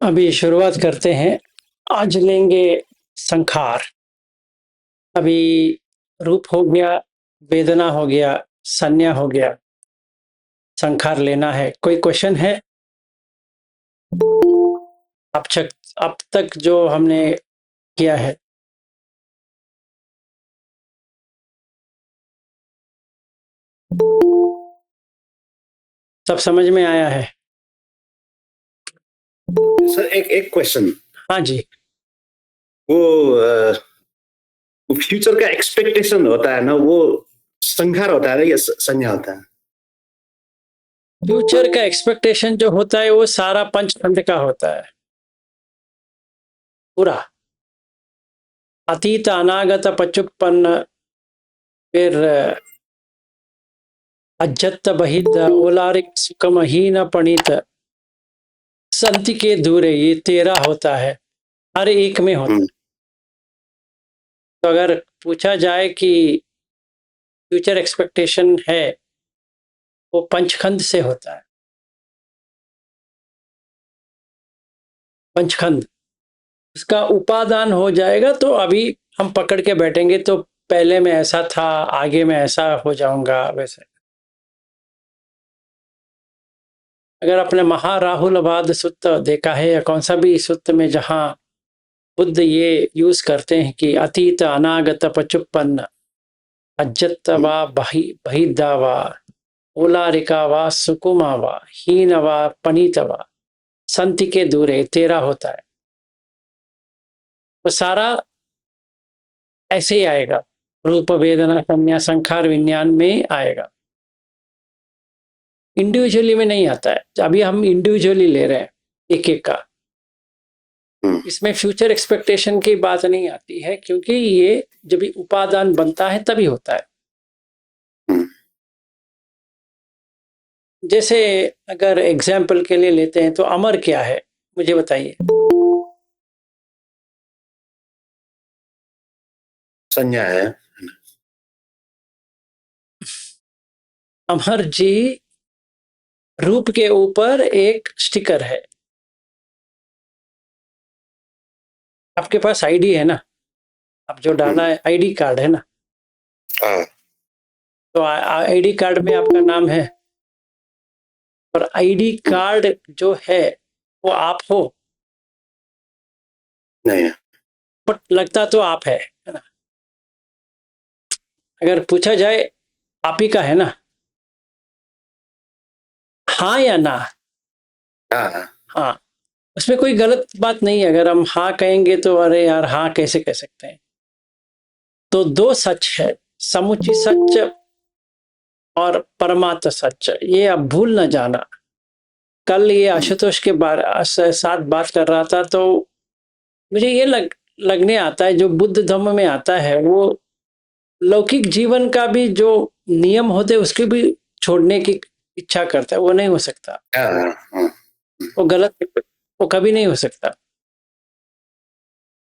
अभी शुरुआत करते हैं। आज लेंगे संखार। अभी रूप हो गया, वेदना हो गया, संज्ञा हो गया, संखार लेना है। कोई क्वेश्चन है? अब तक जो हमने किया है। सब समझ में आया है? सर एक एक क्वेश्चन। हाँ जी। वो फ्यूचर का एक्सपेक्टेशन होता है ना, वो संखार होता है ना, ये संज्ञा होता है? फ्यूचर का एक्सपेक्टेशन जो होता है वो सारा पंचखंड का होता है पूरा। अतीत अनागत पचुप्पन्न, फिर अज्जत बहित ओलारिक सुकम हीन पणित संति के दूरे, ये 13 होता है, हर एक में होता है। तो अगर पूछा जाए कि फ्यूचर एक्सपेक्टेशन है, वो पंचखंड से होता है। पंचखंड उसका उपादान हो जाएगा तो अभी हम पकड़ के बैठेंगे तो पहले में ऐसा था, आगे में ऐसा हो जाऊंगा। वैसे अगर अपने महाराहुलवाद सूत्र देखा है या कौन सा भी सूत्र में, जहां बुद्ध ये यूज करते हैं कि अतीत अनागत पचुप्पन्न अज्जत व बहिद्दा व ओलारिका व सुकुमा व हीन व पनीत व संति के दूरे 13 होता है। वो सारा ऐसे ही आएगा, रूप वेदना संज्ञा संखार विज्ञान में आएगा, इंडिविजुअली में नहीं आता है। अभी हम इंडिविजुअली ले रहे हैं एक एक का। इसमें फ्यूचर एक्सपेक्टेशन की बात नहीं आती है, क्योंकि ये जब उपादान बनता है तभी होता है। जैसे अगर एग्जाम्पल के लिए लेते हैं तो अमर क्या है, मुझे बताइए। संज्ञा है। अमर जी रूप के ऊपर एक स्टिकर है। आपके पास आईडी है ना, आप जो डाला है आईडी कार्ड है ना। तो आईडी कार्ड में आपका नाम है, और आईडी कार्ड जो है वो आप हो? नहीं, बट लगता तो आप है ना। अगर पूछा जाए आप ही का है ना, हाँ या ना? हाँ, उसमें कोई गलत बात नहीं है। अगर हम हाँ कहेंगे तो अरे यार हाँ कैसे कह सकते हैं। तो 2 सच है, समुचित सच और परमात्म सच। ये अब भूल न जाना। कल ये आशुतोष के साथ बात कर रहा था, तो मुझे ये लगने आता है, जो बुद्ध धर्म में आता है वो लौकिक जीवन का भी जो नियम होते हैं उसके भी छोड़ने की इच्छा करता है। वो नहीं हो सकता, वो गलत, वो कभी नहीं हो सकता।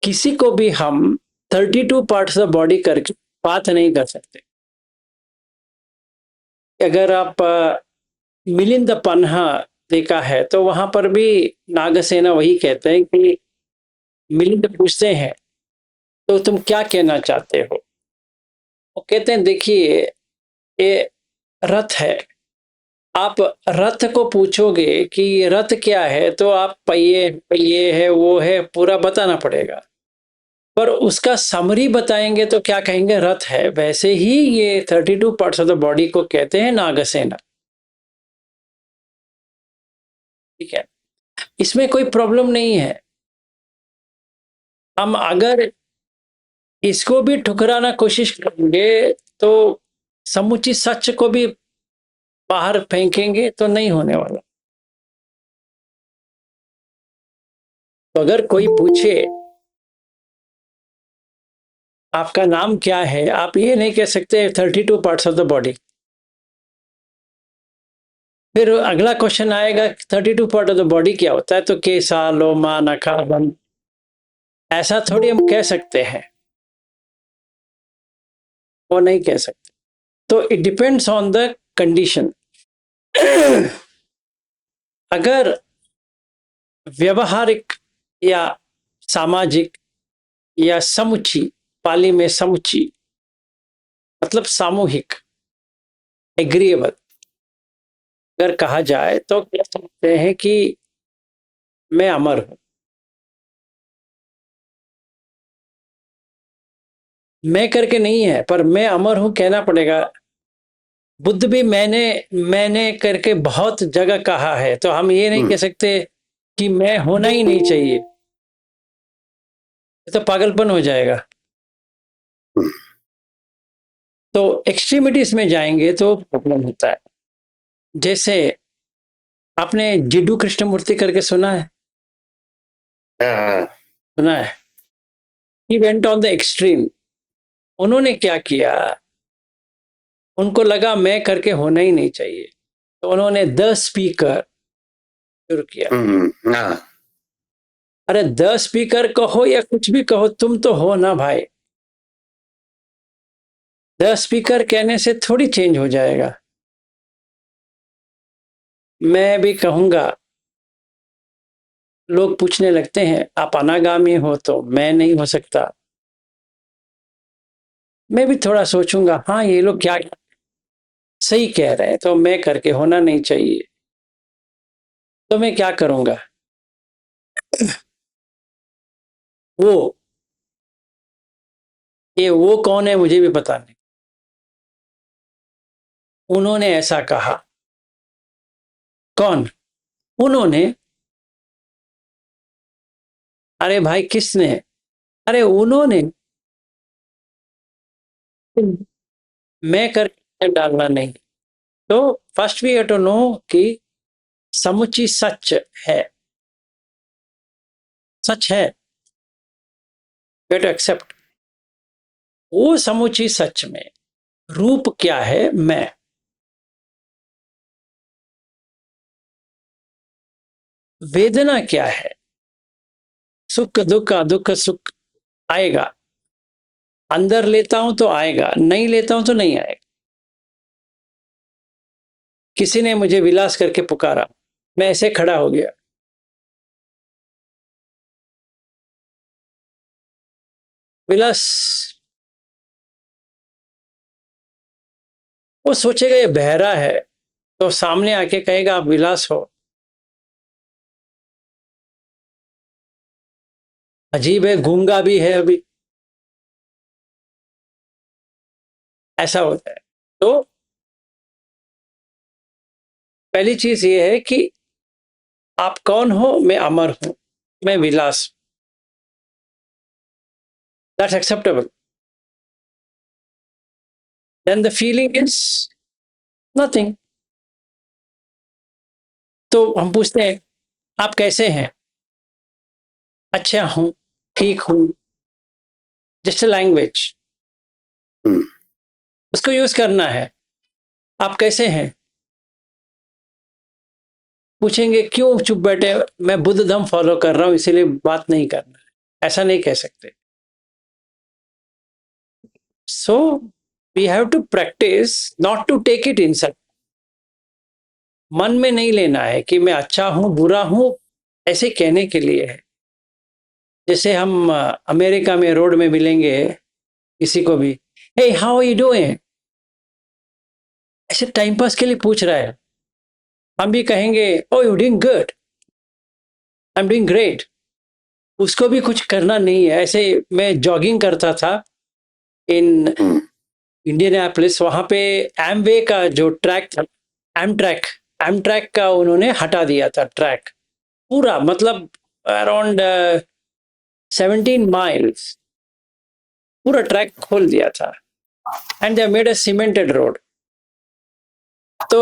किसी को भी हम 32 पार्ट्स ऑफ बॉडी करके बात नहीं कर सकते। अगर आप मिलिंद पन्हा देखा है तो वहां पर भी नागसेना वही कहते हैं कि मिलिंद पूछते हैं तो तुम क्या कहना चाहते हो। वो कहते हैं देखिए ये रथ है, आप रथ को पूछोगे कि ये रथ क्या है तो आप पहिए पहिए है वो है पूरा बताना पड़ेगा, पर उसका समरी बताएंगे तो क्या कहेंगे, रथ है। वैसे ही ये 32 पार्ट्स ऑफ द बॉडी को कहते हैं नागसेना। ठीक है, इसमें कोई प्रॉब्लम नहीं है। हम अगर इसको भी ठुकराना कोशिश करेंगे तो समुचित सच को भी बाहर फेंकेंगे तो नहीं होने वाला। तो अगर कोई पूछे आपका नाम क्या है, आप ये नहीं कह सकते 32 पार्ट्स ऑफ द बॉडी। फिर अगला क्वेश्चन आएगा 32 पार्ट ऑफ द बॉडी क्या होता है, तो केसा लोमा नखा दंत, ऐसा थोड़ी हम कह सकते हैं, वो नहीं कह सकते। तो it depends on the condition. अगर व्यवहारिक या सामाजिक या समुची, पाली में समुची मतलब सामूहिक, एग्रीएबल अगर कहा जाए तो कह सकते हैं कि मैं अमर हूं। मैं करके नहीं है, पर मैं अमर हूं कहना पड़ेगा। बुद्ध भी मैंने करके बहुत जगह कहा है, तो हम ये नहीं कह सकते कि मैं होना ही नहीं चाहिए, तो पागलपन हो जाएगा। तो एक्सट्रीमिटीज में जाएंगे तो प्रॉब्लम होता है। जैसे आपने जिड्डू कृष्णमूर्ति करके सुना है? सुना है। He went on the extreme. उन्होंने क्या किया, उनको लगा मैं करके होना ही नहीं चाहिए, तो उन्होंने द स्पीकर शुरू किया। अरे द स्पीकर कहो या कुछ भी कहो, तुम तो हो ना भाई। द स्पीकर कहने से थोड़ी चेंज हो जाएगा। मैं भी कहूंगा, लोग पूछने लगते हैं आप अनागामी हो तो मैं नहीं हो सकता। मैं भी थोड़ा सोचूंगा, हाँ ये लोग क्या सही कह रहे हैं, तो मैं करके होना नहीं चाहिए, तो मैं क्या करूंगा। वो ये वो कौन है मुझे भी पता नहीं, उन्होंने ऐसा कहा। कौन? उन्होंने। अरे भाई किसने? अरे उन्होंने। मैं करके डालना नहीं। तो first we have to know कि समुची सच है, सच है, वी हैव टू एक्सेप्ट। वो समुची सच में रूप क्या है? मैं। वेदना क्या है? सुख दुख, दुख सुख आएगा। अंदर लेता हूं तो आएगा, नहीं लेता हूं तो नहीं आएगा। किसी ने मुझे विलास करके पुकारा, मैं ऐसे खड़ा हो गया। विलास, वो सोचेगा ये बहरा है, तो सामने आके कहेगा आप विलास हो। अजीब है, गूंगा भी है अभी, ऐसा होता है। तो पहली चीज ये है कि आप कौन हो? मैं अमर हूं, मैं Vilas. That's acceptable. Then the feeling is nothing. तो हम पूछते हैं आप कैसे हैं? अच्छा हूं, ठीक हूं, जस्ट लैंग्वेज, उसको यूज करना है। आप कैसे हैं? पूछेंगे क्यों चुप बैठे? मैं बुद्ध धर्म फॉलो कर रहा हूं इसीलिए बात नहीं करना है, ऐसा नहीं कह सकते। So we have to practise not to take it inside. मन में नहीं लेना है कि मैं अच्छा हूं बुरा हूं, ऐसे कहने के लिए है। जैसे हम अमेरिका में रोड में मिलेंगे किसी को भी, hey how are you doing, ऐसे टाइम पास के लिए पूछ रहा है। हम भी कहेंगे oh you doing good, I am doing great. उसको भी कुछ करना नहीं है। ऐसे मैं जॉगिंग करता था इन इंडियनापोलिस, वहां पे एमवे का जो ट्रैक था, एमट्रैक, एमट्रैक का उन्होंने हटा दिया था ट्रैक पूरा, मतलब अराउंड 17 माइल्स पूरा ट्रैक खोल दिया था, and they made a cemented road. तो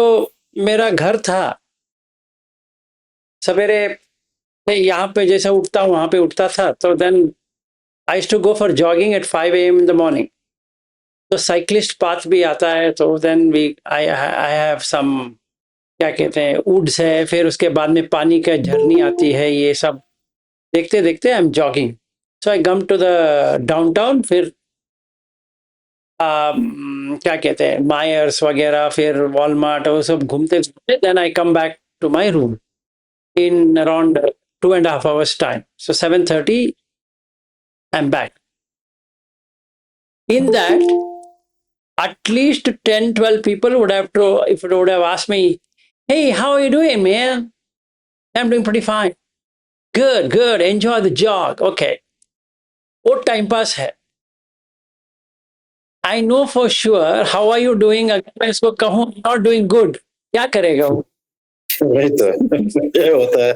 मेरा घर था, सवेरे यहाँ पे जैसे उठता हूँ वहां पे उठता था, तो then I used to go for jogging at 5 AM in the morning. तो साइक्लिस्ट पाथ भी आता है, तो then we I have some, क्या कहते हैं, वुड्स है, फिर उसके बाद में पानी का झरनी आती है, ये सब देखते देखते I am jogging. So I come to the downtown, फिर क्या कहते हैं, मायर्स वगैरह, फिर वॉलमार्ट, वो सब घूमते घूमते then I come back to my room in around 2.5 hours time. So 7:30, I'm back. In that, at least 10, 12 people would have asked me, hey, how are you doing, man? I'm doing pretty fine. Good, enjoy the jog. Okay. वो time pass है. I know for sure, how are you doing? अगर मैं इसको कहूँ not doing good, क्या करेगा वो? वही तो ये होता है.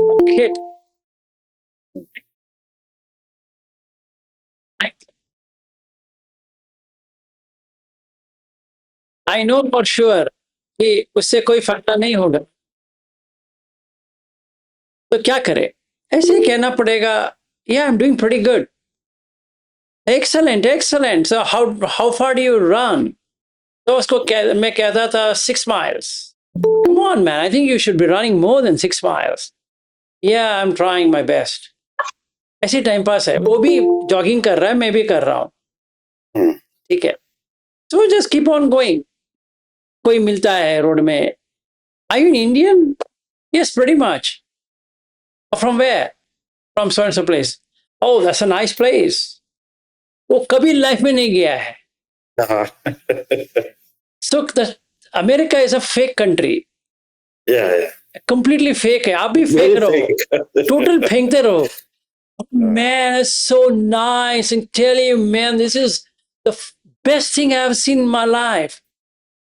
Okay. I know for sure कि उससे कोई फायदा नहीं होगा. तो क्या करे? ऐसे ही कहना पड़ेगा, yeah, I'm doing pretty good. Excellent. So how far do you run? तो उसको मैं कहता था 6 miles. Come on, man, I think you should be running more than 6 miles. Yeah, I'm trying my best. ऐसी टाइम पास है. वो भी jogging कर रहा है, मैं भी कर रहा हूँ. ठीक है. So just keep on going. कोई मिलता है रोड में. Are you an Indian? Yes, pretty much. From where? From so and so place. Oh, that's a nice place. वो कभी लाइफ में नहीं गया है. So America is a fake country. Yeah. Completely fake है. आप भी फेक रहो. Total फेंकते रहो. Man, it's so nice and tell you, man, this is the best thing I've seen in my life.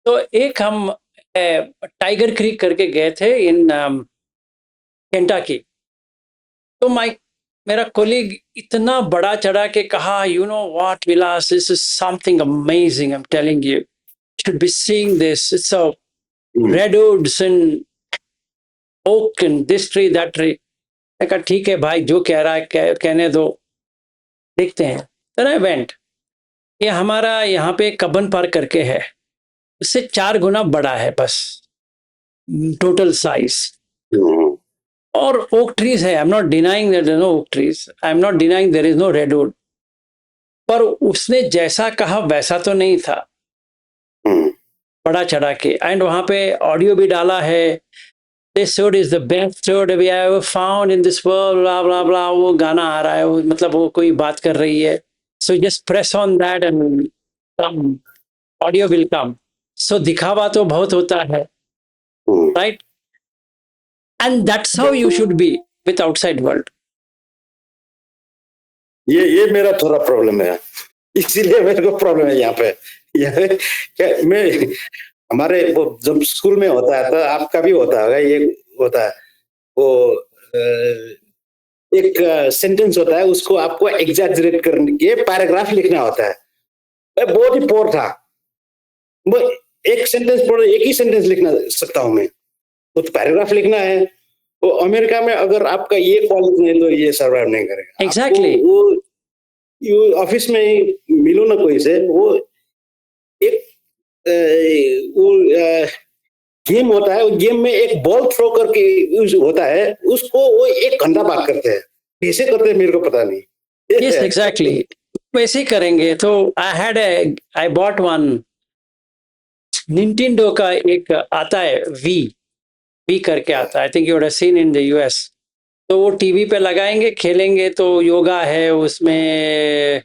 तो एक हम टाइगर क्रीक करके गए थे इन केंटाकी. तो मेरा कोलीग इतना बड़ा चढ़ा के कहा, you know what, Vilas, this is something amazing, I'm telling you. You should be seeing this. It's a redwoods and oak and this tree, that tree. मैं कहा ठीक है भाई, जो कह रहा है कहने दो, देखते हैं. Then I went. ये हमारा यहाँ पे कब्बन पार्क करके है, उससे 4 गुना बड़ा है बस टोटल साइज. और ओक ट्रीज है. I am not denying there is no oak trees, I am not denying there is no redwood. पर उसने जैसा कहा वैसा तो नहीं था, बड़ा चढ़ा के. एंड वहां पे ऑडियो भी डाला है. This road is the best road we have found in this world, blah blah blah. वो गाना आ रहा है, मतलब वो कोई बात कर रही है. So just press on that and come, audio will come. So दिखावा तो बहुत होता है, right? And that's how you should be with outside world. ये मेरा थोड़ा प्रॉब्लम है, इसीलिए मेरे को प्रॉब्लम है यहाँ पे. मैं हमारे वो जब स्कूल में होता है, तो आपका भी होता होगा, ये होता है वो एक सेंटेंस होता है, उसको आपको एग्जैजरेट करने के पैराग्राफ लिखना होता है. मैं बहुत ही पोर था. वो एक ही सेंटेंस लिखना सकता हूँ मैं. तो पैराग्राफ लिखना है. तो अमेरिका में अगर आपका ये क्वालिटी नहीं तो ये सर्वाइव नहीं करेगा. एग्जैक्टली. वो ऑफिस में ही मिलो ना कोई से, वो एक वो गेम होता है. वो गेम में एक बॉल थ्रो करके होता है, उसको वो 1 घंटा बात करते हैं. कैसे करते हैं मेरे को पता नहीं. Yes, exactly. वैसे ही करेंगे. तो आई बॉट वन निंटेंडो का एक आता है वी करके आता है. I think you would have seen in the US. तो वो टीवी पे लगाएंगे, खेलेंगे. तो योगा है उसमें,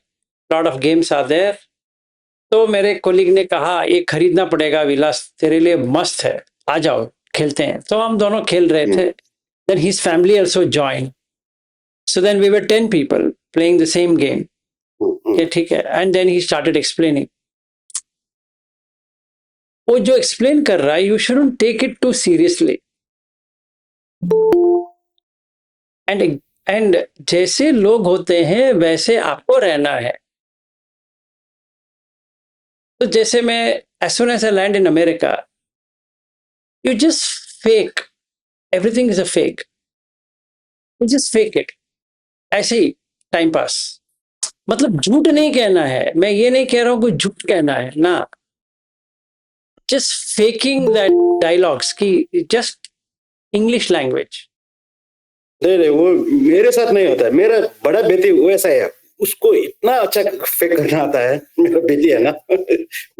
lot of games are there. तो मेरे कोलीग ने कहा ये खरीदना पड़ेगा विलास, तेरे लिए मस्त है, आ जाओ खेलते हैं. तो हम दोनों खेल रहे थे. Then his family also join. So then we were 10 people playing the same game. ठीक है. And then he started explaining. वो जो एक्सप्लेन कर रहा है, you shouldn't take it too seriously. And जैसे लोग होते हैं वैसे आपको रहना है. तो जैसे मैं, as soon as I land in America, you just fake. Everything is a fake. You just fake it. ऐसे ही टाइम पास. मतलब झूठ नहीं कहना है. मैं ये नहीं कह रहा हूं कि झूठ कहना है ना. Just faking that dialogues की just English language. नहीं, वो मेरे साथ नहीं होता है. मेरा बड़ा बेटी वैसा है, उसको इतना अच्छा फेक करना आता है. मेरा बेटी है ना,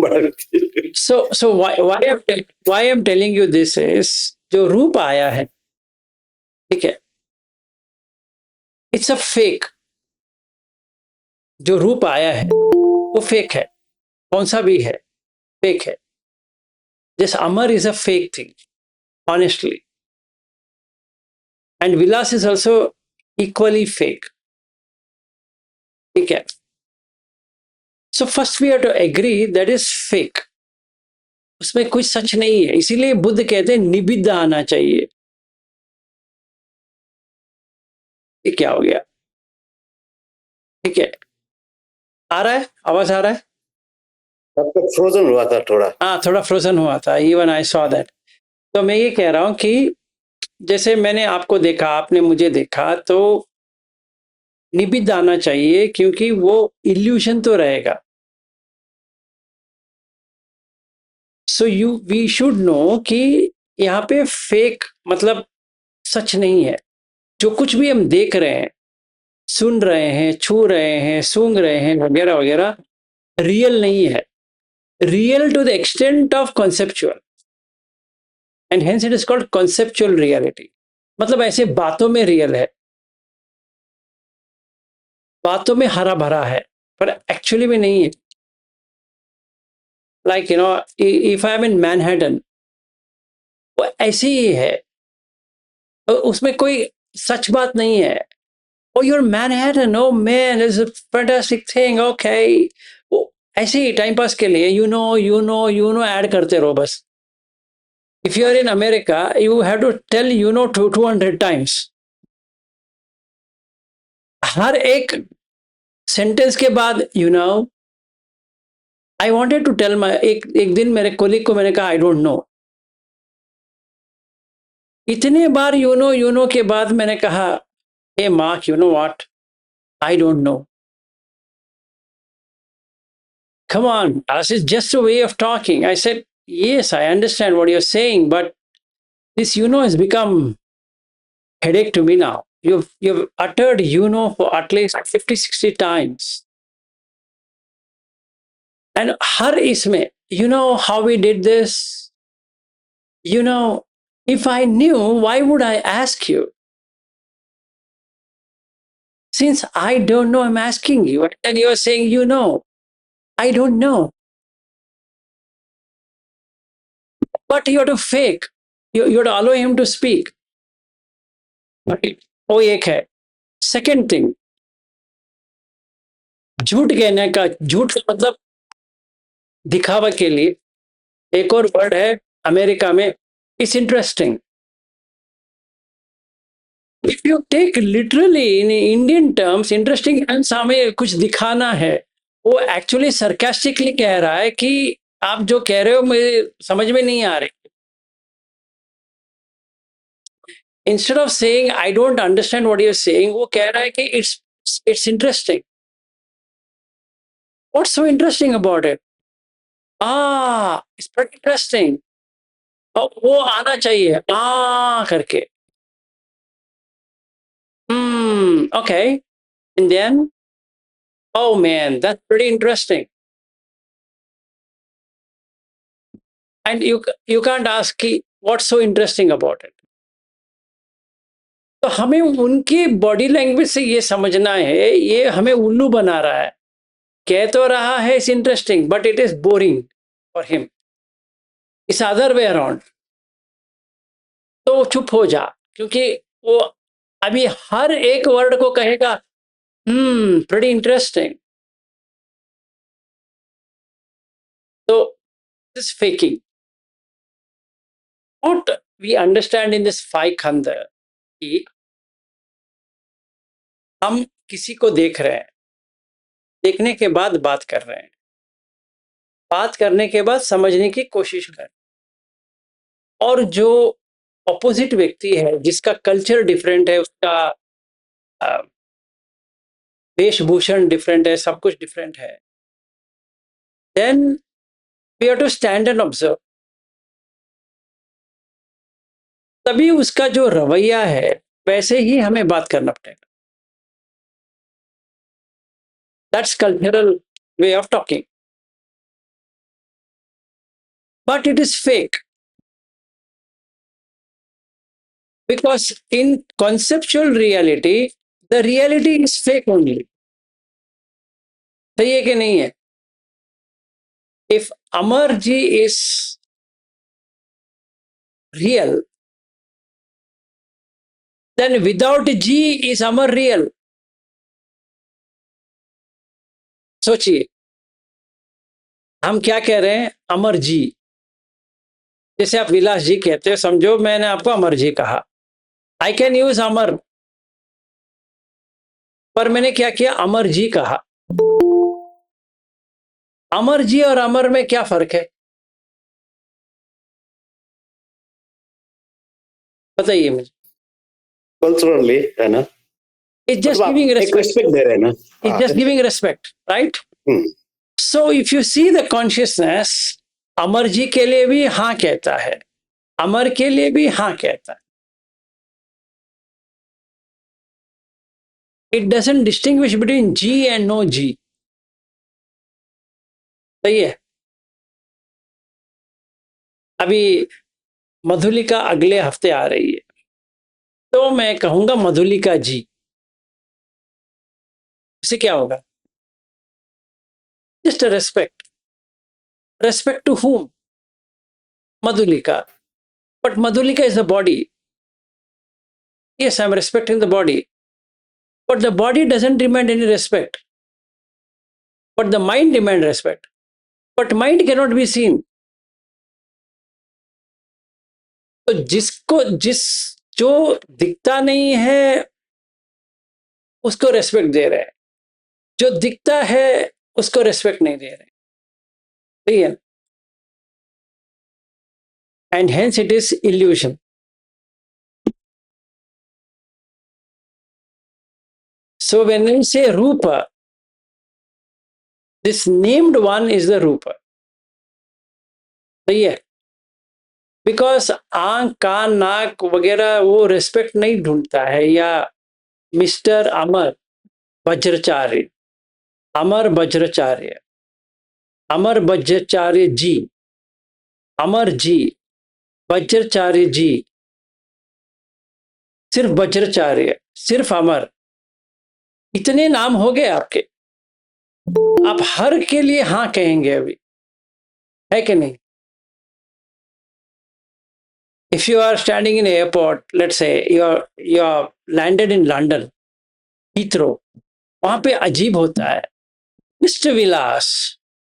बड़ा बेटी. So why I'm telling you this is जो रूप आया है, ठीक है, इट्स अ फेक। जो रूप आया है वो फेक है, कौन सा भी है, फेक है। जैसे Amar is a fake thing, honestly, and Vilas is also equally fake, ठीक है। So first we have to agree that is fake, उसमें कोई सच नहीं है। इसीलिए बुद्ध कहते हैं निबिद्ध आना चाहिए। ये क्या हो गया, ठीक है, आ रहा है, आवाज आ रहा है? अब तक फ्रोजन हुआ था थोड़ा। हाँ, थोड़ा फ्रोजन हुआ था, इवन आई सॉ दैट। तो मैं ये कह रहा हूं कि जैसे मैंने आपको देखा, आपने मुझे देखा, तो निबिद्ध आना चाहिए, क्योंकि वो इल्यूशन तो रहेगा। सो वी शुड नो कि यहाँ पे फेक मतलब सच नहीं है। जो कुछ भी हम देख रहे हैं, सुन रहे हैं, छू रहे हैं, सूंघ रहे हैं, वगैरह वगैरह, रियल नहीं है। Real to the extent of conceptual, and hence it is called conceptual reality. मतलब ऐसे बातों में रियल है, बातों में हरा भरा है, पर एक्चुअली में नहीं है। Like you know, if I am in Manhattan, वो ऐसे ही है, उसमें कोई सच बात नहीं है। Oh your Manhattan, oh man, is a fantastic thing, okay. वो ऐसे ही टाइम पास के लिए यू नो ऐड करते रहो बस। If you are in America, you have to tell you know 200 times. हर एक सेंटेंस के बाद you know. I wanted to tell my, एक दिन मेरे कोलिग को मैंने कहा आई डोंट नो। इतने बार यू नो के बाद मैंने कहा, hey Mark, you know what, I don't know. Come on, this is just a way of talking. I said, yes, I understand what you're saying, but this you know has become headache to me now. You've uttered you know for at least 50, 60 times. And har isme, you know how we did this? You know, if I knew, why would I ask you? Since I don't know, I'm asking you. And you're saying, you know, I don't know. But you have to fake. You have to allow him to speak. वो एक है। Second thing, झूठ कहने का, झूठ मतलब दिखावा के लिए। एक और वर्ड है अमेरिका में, it's interesting. If you take literally in Indian terms, interesting हमें कुछ दिखाना है। वो एक्चुअली सरकास्टिकली कह रहा है कि आप जो कह रहे हो मुझे समझ में नहीं आ रही। Instead of saying I don't understand what you are saying, वो कह रहा है कि it's interesting. What's so interesting about it? It's very interesting. वो आना चाहिए करके। Okay. And then, oh man, that's pretty interesting. And you can't ask कि what's so interesting about it. तो हमें उनकी बॉडी लैंग्वेज से ये समझना है, ये हमें उल्लू बना रहा है। कह तो रहा है it's interesting, but it is boring for him. इस अदर वे अराउंड। तो वो चुप हो जा, क्योंकि वो अभी हर एक वर्ड को कहेगा प्रीटी इंटरेस्टिंग। तो this faking, what we understand in this five खंड कि हम किसी को देख रहे हैं, देखने के बाद बात कर रहे हैं, बात करने के बाद समझने की कोशिश कर रहे हैं। और जो ऑपोजिट व्यक्ति है, जिसका कल्चर डिफरेंट है, उसका वेशभूषण डिफरेंट है, सब कुछ डिफरेंट है, then we have to stand and observe. तभी उसका जो रवैया है वैसे ही हमें बात करना पड़ेगा। That's cultural way of talking, but it is fake. Because in conceptual reality, the reality is fake only. सही है कि नहीं है? If Amar ji is real, then without G is Amar real. सोचिए, हम क्या कह रहे हैं? अमर जी। जैसे आप विलास जी कहते हो, समझो मैंने आपको अमर जी कहा, आई कैन यूज अमर, पर मैंने क्या किया? अमर जी कहा। अमर जी और अमर में क्या फर्क है? बताइए मुझे। कल्चरली है ना, इट्स जस्ट मतलब आप गिविंग एक रेस्पेक्ट, रिस्पेक्ट दे रहे हैं ना। It's just giving respect, right? So if you see the consciousness, Amar ji के लिए भी हाँ कहता है, अमर के लिए भी हाँ कहता है। It doesn't distinguish between ji and no ji. सही है? अभी मधुलिका अगले हफ्ते आ रही है, तो मैं कहूंगा मधुलिका जी, इससे क्या होगा? Just respect. Respect to whom? Madhulika. But Madhulika is the body. Yes, I'm respecting the body. But the body doesn't demand any respect. But the mind demands respect. But mind cannot be seen. तो जो दिखता नहीं है उसको respect दे रहे हैं, जो दिखता है उसको रेस्पेक्ट नहीं दे रहे। सही है? And hence it is illusion. So when we say Rupa, this named one is the Rupa. सही है? बिकॉज आंख कान नाक वगैरह वो रेस्पेक्ट नहीं ढूंढता है। या मिस्टर अमर वज्रचार्य, अमर वज्रचार्य, अमर वज्रचार्य जी, अमर जी, वज्रचार्य जी, सिर्फ वज्रचार्य, सिर्फ अमर, इतने नाम हो गए आपके। आप हर के लिए हाँ कहेंगे अभी, है कि नहीं? If you are standing in airport, let's say you are landed in London, Heathrow, वहां पे अजीब होता है, mister Vilas.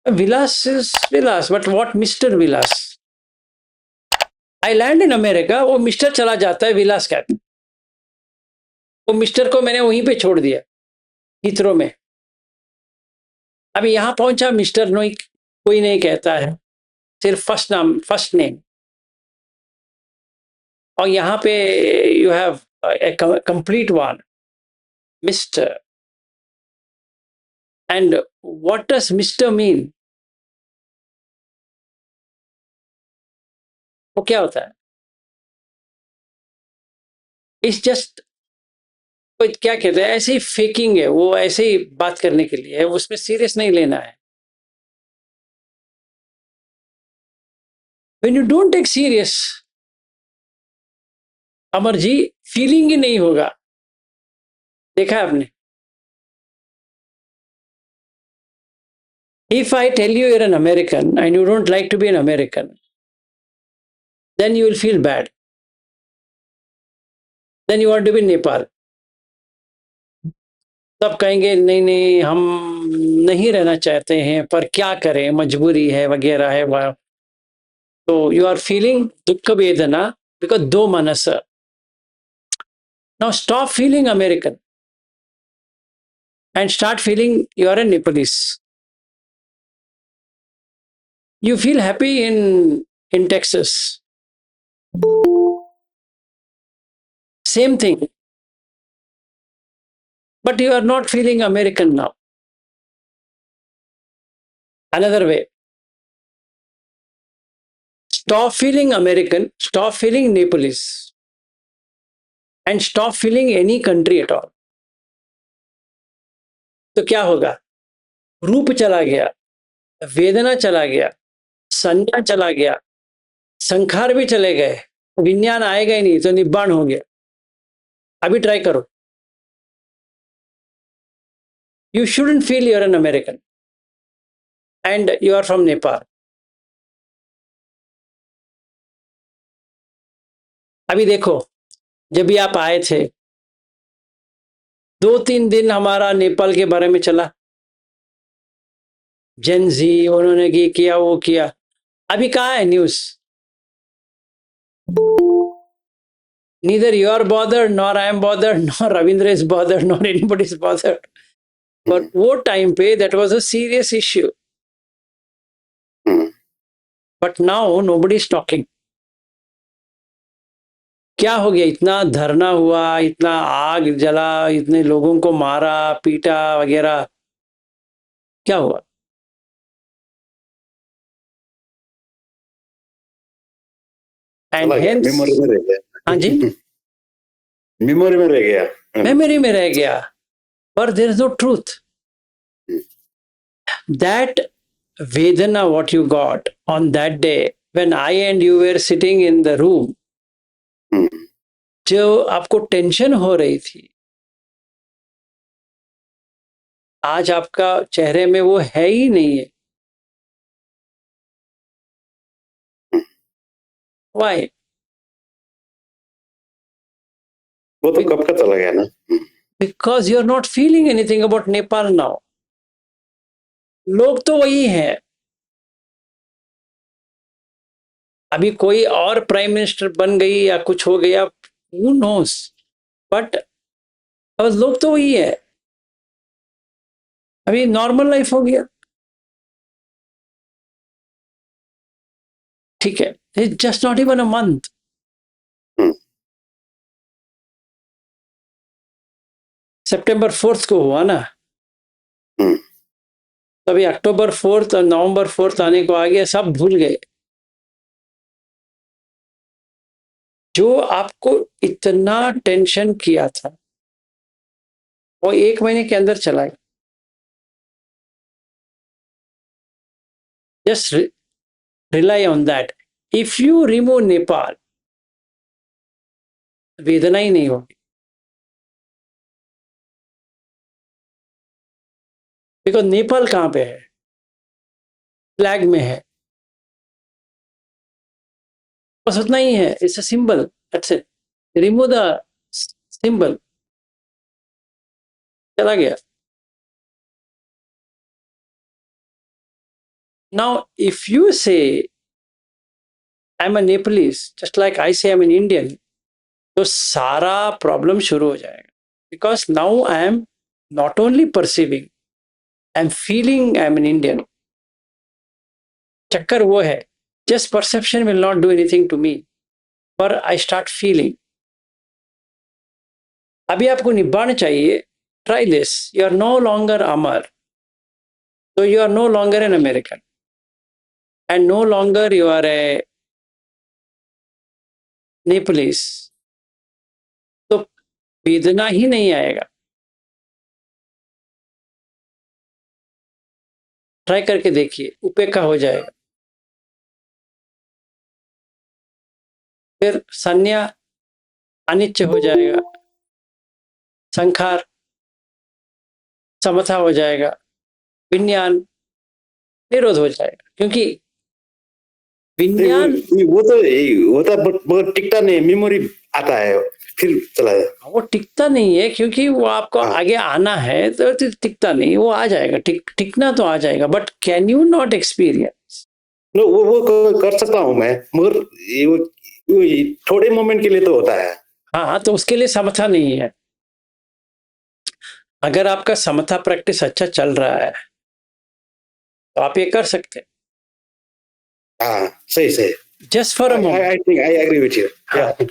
Vilas is Vilas, but what mister Vilas? I land in America, वो मिस्टर चला जाता है, विलास कहते हैं। वो मिस्टर को मैंने वहीं पे छोड़ दिया, हीथ्रो में। अभी यहां पहुंचा, मिस्टर नो कोई नहीं कहता है, सिर्फ फर्स्ट नाम, फर्स्ट नेम। और यहाँ पे you have complete one, mister. And what does mister mean? वो क्या होता है? इट्स जस्ट, क्या कहते हैं, ऐसे ही फेकिंग है, वो ऐसे ही बात करने के लिए है, उसमें सीरियस नहीं लेना है। When you don't take serious, Amar ji, feeling ही नहीं होगा। देखा है आपने? If I tell you your an American and you don't like to be an American, then you will feel bad, then you want to be Nepal. तब कहेंगे नहीं नहीं, हम नहीं रहना चाहते हैं, पर क्या करें, मजबूरी है वगैरह है। तो यू आर फीलिंग दुख वेदना बिकॉज दो मनस। Now stop feeling American and start feeling you are a Nepalese. You feel happy in Texas. Same thing. But you are not feeling American now. Another way. Stop feeling American, stop feeling Nepalese, and stop feeling any country at all. तो क्या होगा? रूप चला गया, वेदना चला गया, संज्ञा चला गया, संखार भी चले गए, विज्ञान आएगा ही नहीं तो निब्बाण हो गया। अभी ट्राई करो। You shouldn't feel you are an American and you are from Nepal. अभी देखो, जब भी आप आए थे 2-3 दिन हमारा नेपाल के बारे में चला, जेनजी उन्होंने ये किया वो किया। अभी कहाँ है news? Neither you are bothered, nor I am bothered, nor Ravindra is bothered, nor anybody is bothered. But वो टाइम पे that was a serious issue. But now nobody is talking. क्या हो गया? इतना धरना हुआ, इतना आग जला, इतने लोगों को मारा पीटा वगैरह, क्या हुआ? एंड हेंस मेमोरी में रह गया। हाँ जी, मेमोरी में रह गया, मेमोरी में रह गया, पर there is no truth. That Vedana what you got on that day when I and you were sitting in the room, जो आपको टेंशन हो रही थी, आज आपका चेहरे में वो है ही नहीं है। Why? वो तो कब का चला गया ना। Because you are not feeling anything about Nepal now. लोग तो वही हैं। अभी कोई और प्राइम मिनिस्टर बन गई या कुछ हो गया, who knows? बट लोग तो वही है। अभी नॉर्मल लाइफ हो गया, ठीक है। It's just not even a month. सितंबर 4 को हुआ ना, तभी अक्टूबर 4 और नवंबर 4 आने को आ गया, सब भूल गए। जो आपको इतना टेंशन किया था वो 1 महीने के अंदर चला गया। Just rely on that. If you remove Nepal, वेदना ही नहीं होगी। बिकॉज नेपाल कहाँ पे है? फ्लैग में है, बस उतना ही है। It's a symbol, that's it. Remove the symbol, चला गया। नाउ इफ यू से I am a Nepalese just like I से आई एम एन इंडियन, तो सारा प्रॉब्लम शुरू हो जाएगा। Because now I am not only perceiving, I am feeling I am an Indian. चक्कर वो है, just perception will not do anything to me, पर आई स्टार्ट फीलिंग। अभी आपको निभाना चाहिए। Try this. You are no longer Amar, so you are no longer an American and no longer you are a Nepalese, तो वेदना ही नहीं आएगा। Try करके देखिए, उपेक्षा हो जाएगा। फिर संज्ञा अनिच्छ हो जाएगा, संखार समथा हो जाएगा, विज्ञान निरोध हो जाएगा। क्योंकि विज्ञान वो तो बहुत टिकता नहीं, मेमोरी आता है फिर चला जाए। वो टिकता नहीं है, क्योंकि वो आपको आगे आना है तो टिकता नहीं, वो आ जाएगा। टिकना तो आ जाएगा, but can you not experience? वो कर सकता हूँ मैं, मगर थोड़े मोमेंट के लिए तो होता है। हाँ, तो उसके लिए समथा नहीं है। अगर आपका समथा प्रैक्टिस अच्छा चल रहा है तो आप ये कर सकते हैं। हाँ, सही। Just for a moment. I think I agree with you. Yeah.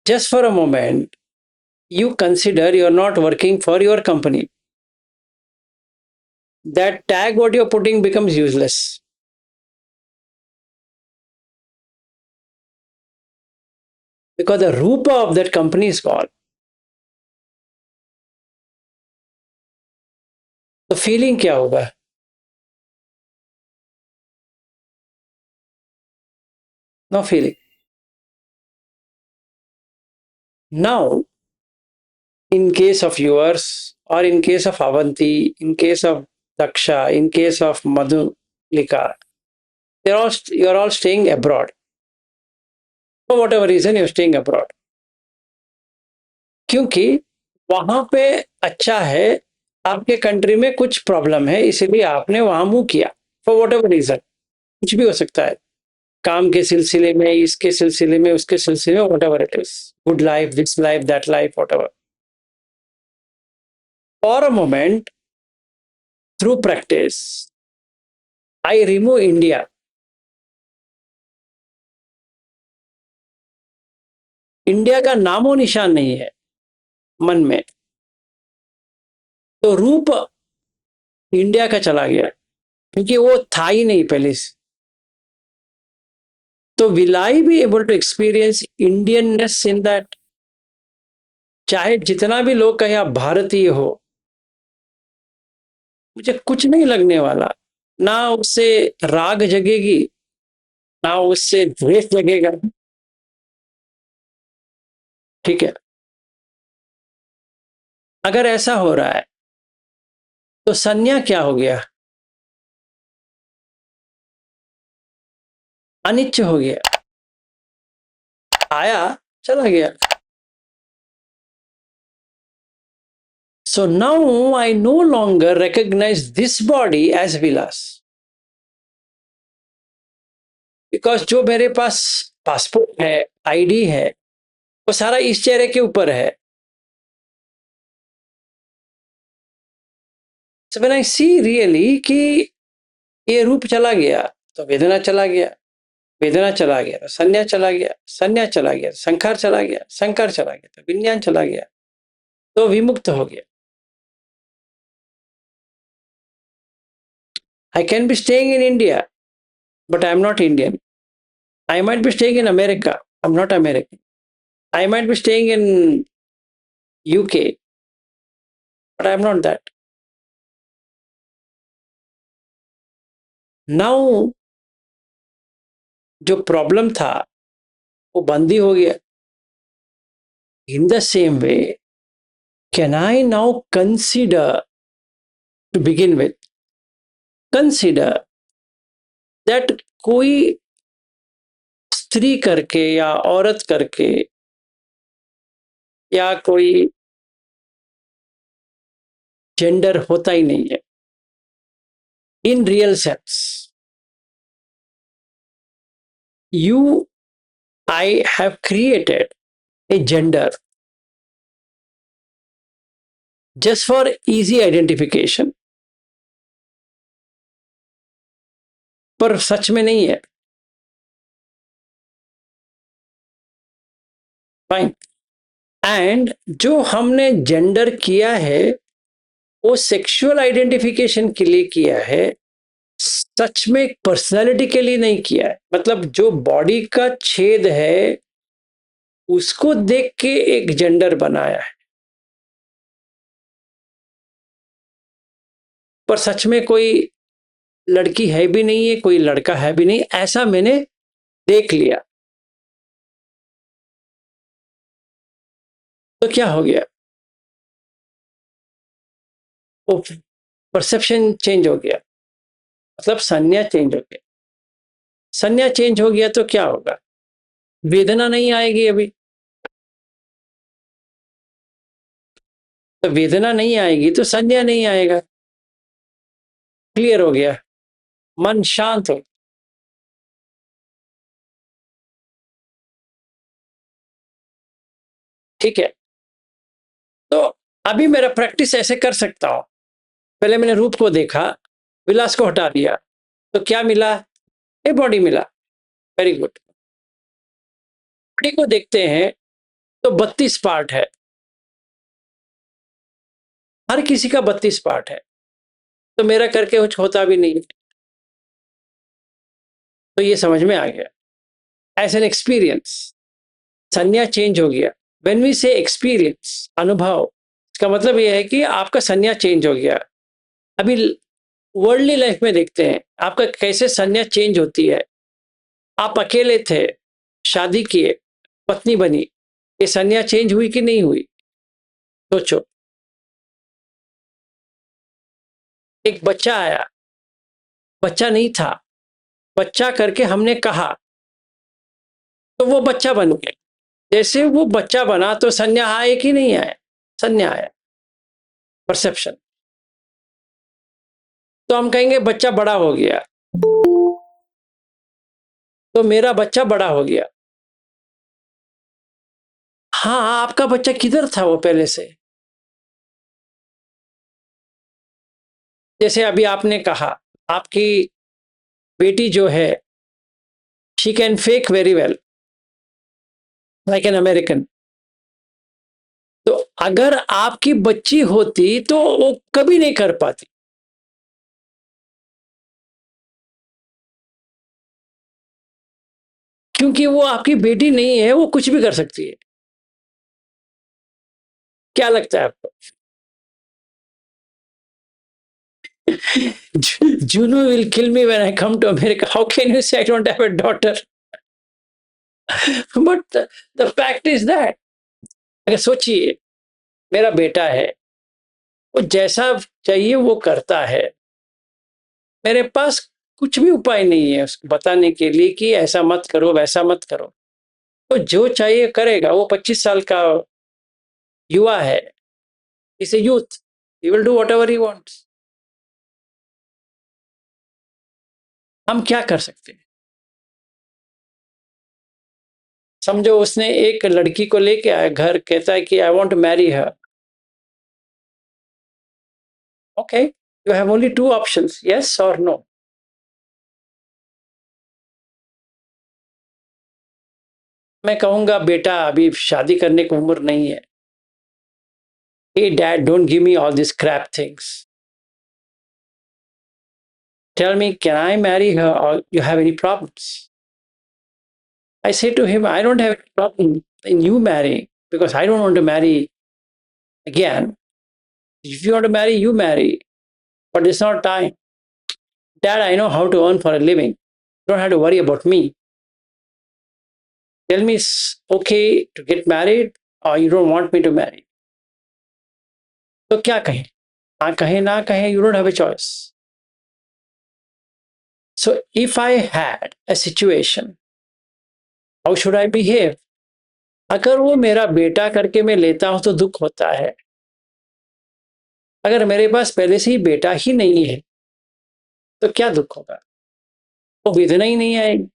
Just for a moment, you consider you're not working for your company. That tag what you're putting becomes useless. Because the rupa of that company is gone. तो feeling क्या होगा? No feeling. Now, in case of yours, or in case of Avanti, in case of Daksha, in case of Madhulika, you're all staying abroad. For whatever reason, you're staying abroad. क्योंकि वहां पे अच्छा है, आपके country में कुछ problem है, इसलिए आपने वहां मूव किया फॉर वॉट एवर रीजन. कुछ भी हो सकता है, काम के सिलसिले में, इसके सिलसिले में, उसके सिलसिले में, what ever it is, good life, this life, that life, what ever. For a moment, through practice, I remove India. India का नामो निशान नहीं है मन में, तो रूप इंडिया का चला गया, क्योंकि वो था ही नहीं पहले से. तो will I be able to experience Indianness in that? चाहे जितना भी लोग कहें आप भारतीय हो, मुझे कुछ नहीं लगने वाला. ना उससे राग जगेगी, ना उससे द्वेष जगेगा. ठीक है, अगर ऐसा हो रहा है तो संज्ञा क्या हो गया? अनिच्छ हो गया, आया चला गया. So now I no longer recognize this body as Vilas. Because जो मेरे पास पासपोर्ट है, आईडी है, वो सारा इस चेहरे के ऊपर है. So when I see really कि ये रूप चला गया तो वेदना चला गया, वेदना चला गया तो संज्ञा चला गया, संज्ञा चला गया तो संखार चला गया, संखार चला गया तो विज्ञान चला गया, तो विमुक्त हो गया. I can be staying in India, but I am not Indian. I might be staying in America, I'm not American. I might be staying in UK, but I am not that. Now जो problem था वो बंद ही हो गया. In the same way, can I now consider, to begin with, consider that कोई स्त्री करके या औरत करके या कोई जेंडर होता ही नहीं है in real sense. I have created a gender just for easy identification, पर सच में नहीं है. फाइन. एंड जो हमने जेंडर किया है वो सेक्सुअल आइडेंटिफिकेशन के लिए किया है, सच में पर्सनालिटी के लिए नहीं किया है. मतलब जो बॉडी का छेद है उसको देख के एक जेंडर बनाया है, पर सच में कोई लड़की है भी नहीं है, कोई लड़का है भी नहीं, ऐसा मैंने देख लिया. तो क्या हो गया? वो परसेप्शन चेंज हो गया, मतलब संज्ञा चेंज हो गया. संज्ञा चेंज हो गया तो क्या होगा? वेदना नहीं आएगी अभी. तो वेदना नहीं आएगी तो संज्ञा नहीं आएगा. क्लियर हो गया? मन शांत हो. ठीक है, तो अभी मेरा प्रैक्टिस ऐसे कर सकता हूं. पहले मैंने रूप को देखा, विलास को हटा दिया, तो क्या मिला? एक बॉडी मिला. Very good. बॉडी को देखते हैं तो 32 पार्ट है, हर किसी का 32 पार्ट है, तो मेरा करके कुछ होता भी नहीं. तो ये समझ में आ गया. एज एन एक्सपीरियंस संज्ञा चेंज हो गया. व्हेन वी से एक्सपीरियंस, अनुभव, इसका मतलब ये है कि आपका संज्ञा चेंज हो गया. अभी वर्ल्डली लाइफ में देखते हैं आपका कैसे संज्ञा चेंज होती है. आप अकेले थे, शादी किए, पत्नी बनी, ये संज्ञा चेंज हुई कि नहीं हुई? सोचो, एक बच्चा आया, बच्चा नहीं था, बच्चा करके हमने कहा तो वो बच्चा बन गया। जैसे वो बच्चा बना तो संज्ञा आए कि नहीं आया? संज्ञा आया, परसेप्शन। तो हम कहेंगे बच्चा बड़ा हो गया, तो मेरा बच्चा बड़ा हो गया। हाँ, आपका बच्चा किधर था वो पहले से? जैसे अभी आपने कहा आपकी बेटी जो है, she can fake very well like an American. तो अगर आपकी बच्ची होती तो वो कभी नहीं कर पाती, क्योंकि वो आपकी बेटी नहीं है, वो कुछ भी कर सकती है। क्या लगता है आपको? Juno will kill me when I come to America. How can you say I don't have a daughter? But the fact is that, अगर सोचिए, मेरा बेटा है, वो जैसा चाहिए वो करता है, मेरे पास कुछ भी उपाय नहीं है उसको बताने के लिए कि ऐसा मत करो वैसा मत करो। तो जो चाहिए करेगा। वो 25 साल का युवा है, is a youth, he will do what ever he wants. हम क्या कर सकते हैं? समझो उसने एक लड़की को लेके आया घर, कहता है कि I want to marry her. Okay, you have only two options, yes और नो। मैं कहूंगा बेटा अभी शादी करने की उम्र नहीं है। Hey dad, don't give me all these crap things. Tell me, can I marry her or you have any problems? I say to him, I don't have any problem in you marrying because I don't want to marry again. If you want to marry, you marry, but it's not time. Dad, I know how to earn for a living. You don't have to worry about me. Tell me it's okay to get married or you don't want me to marry. तो क्या कहें? हाँ कहें ना कहें, you don't have a choice. So if I had a situation, how should I behave? अगर वो मेरा बेटा करके मैं लेता हूं तो दुख होता है। अगर मेरे पास पहले से ही बेटा ही नहीं है तो क्या दुख होगा? वो वेदना ही नहीं आएगी।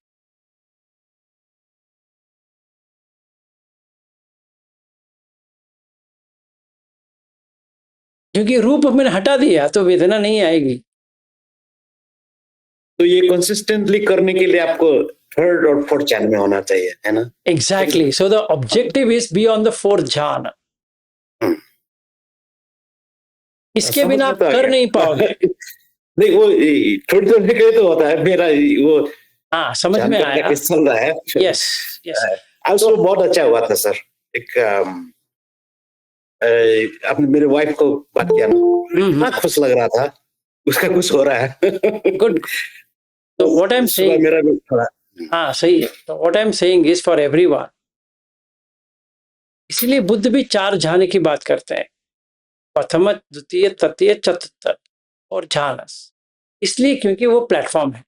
क्योंकि रूप मैंने हटा दिया तो वेदना नहीं आएगी। तो ये कंसिस्टेंटली करने के लिए आपको थर्ड और फोर्थ चैन में होना चाहिए, है ना? Exactly, so the objective is be on the fourth जान। इसके बिना आप कर नहीं पाओगे। नहीं, वो थोड़ी देर के लिए तो होता है मेरा वो। हाँ, समझ में आया। चल रहा है। Yes yes. आज वो बहुत अच्छा हुआ था सर। एक आपने मेरे वाइफ को बात किया ना, इतना खुश लग रहा था, उसका कुछ हो रहा है। गुड। तो व्हाट आई एम सेइंग, मेरा भी थोड़ा हाँ सही है। तो what I am saying is for everyone. इसलिए बुद्ध भी चार झाने की बात करते हैं, प्रथम द्वितीय तृतीय चतुर्थ और झानस। इसलिए क्योंकि वो प्लेटफॉर्म है,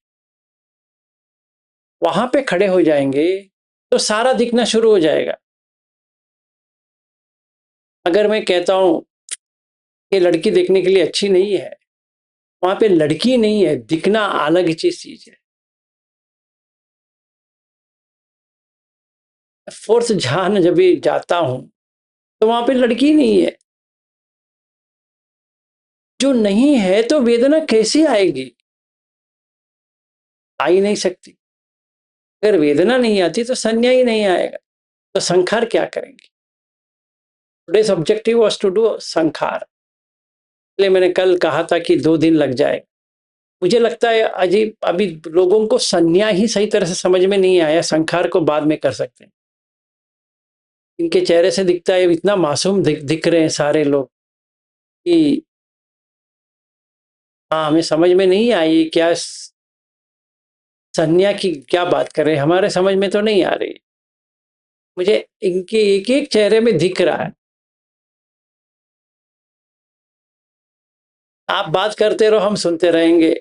वहां पे खड़े हो जाएंगे तो सारा दिखना शुरू हो जाएगा। अगर मैं कहता हूं कि लड़की देखने के लिए अच्छी नहीं है, वहां पे लड़की नहीं है, दिखना अलग चीज है। फोर्थ झान जब भी जाता हूं तो वहां पे लड़की नहीं है। जो नहीं है तो वेदना कैसे आएगी? आ ही नहीं सकती। अगर वेदना नहीं आती तो संज्ञा ही नहीं आएगा, तो संखार क्या करेंगे? Today's objective was to do संखार। इसलिए मैंने कल कहा था कि 2 दिन लग जाए। मुझे लगता है अजीब, अभी लोगों को संज्ञा ही सही तरह से समझ में नहीं आया, संखार को बाद में कर सकते हैं। इनके चेहरे से दिखता है इतना मासूम दिख रहे हैं सारे लोग कि हाँ, हमें समझ में नहीं आई क्या संज्ञा की क्या बात कर रहे हैं, हमारे समझ में तो नहीं आ रही। मुझे इनके एक एक चेहरे में दिख रहा है। आप बात करते रहो, हम सुनते रहेंगे,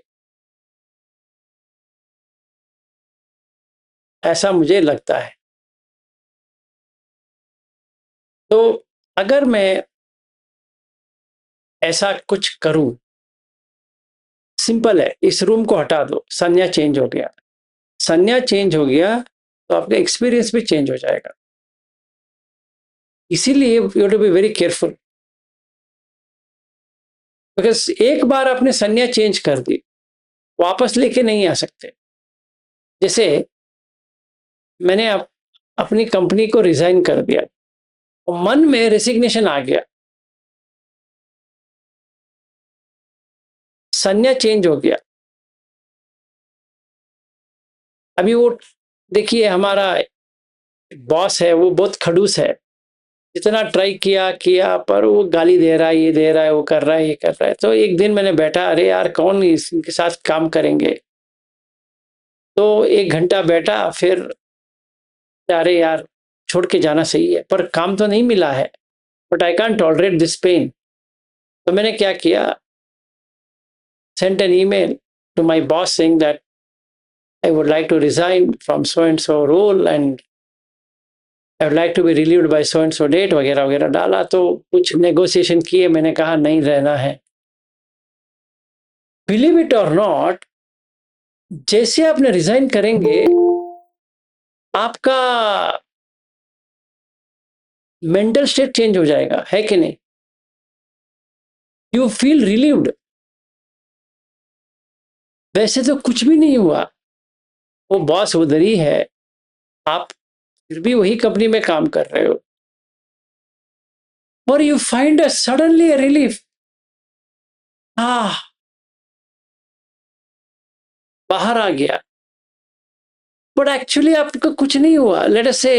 ऐसा मुझे लगता है। तो अगर मैं ऐसा कुछ करूं, सिंपल है, इस रूम को हटा दो, संज्ञा चेंज हो गया। संज्ञा चेंज हो गया तो आपका एक्सपीरियंस भी चेंज हो जाएगा। इसीलिए you have to be very careful, because एक बार आपने संज्ञा चेंज कर दी, वापस लेके नहीं आ सकते। जैसे मैंने अपनी कंपनी को रिजाइन कर दिया, और मन में रेसिग्नेशन आ गया, संज्ञा चेंज हो गया। अभी वो देखिए, हमारा बॉस है, वो बहुत खड़ूस है, जितना ट्राई किया किया पर वो गाली दे रहा है, ये दे रहा है, वो कर रहा है, ये कर रहा है। तो एक दिन मैंने बैठा, अरे यार कौन इनके साथ काम करेंगे, तो 1 घंटा बैठा, फिर अरे यार छोड़ के जाना सही है, पर काम तो नहीं मिला है, but I can't tolerate this pain. तो मैंने क्या किया, sent an email to my boss saying that I would like to resign from so and so role and I would like to be relieved by so and so date, वगैरह वगैरह डाला। तो कुछ negotiation किए, मैंने कहा नहीं रहना है। बिलीव इट और नॉट, जैसे आपने रिजाइन करेंगे, आपका मेंटल स्टेट चेंज हो जाएगा, है कि नहीं? You feel relieved. वैसे तो कुछ भी नहीं हुआ, वो बॉस उधर ही है, आप फिर भी वही कंपनी में काम कर रहे हो, और you find a suddenly a relief. बाहर आ गया, बट एक्चुअली आपको कुछ नहीं हुआ। लेट अस से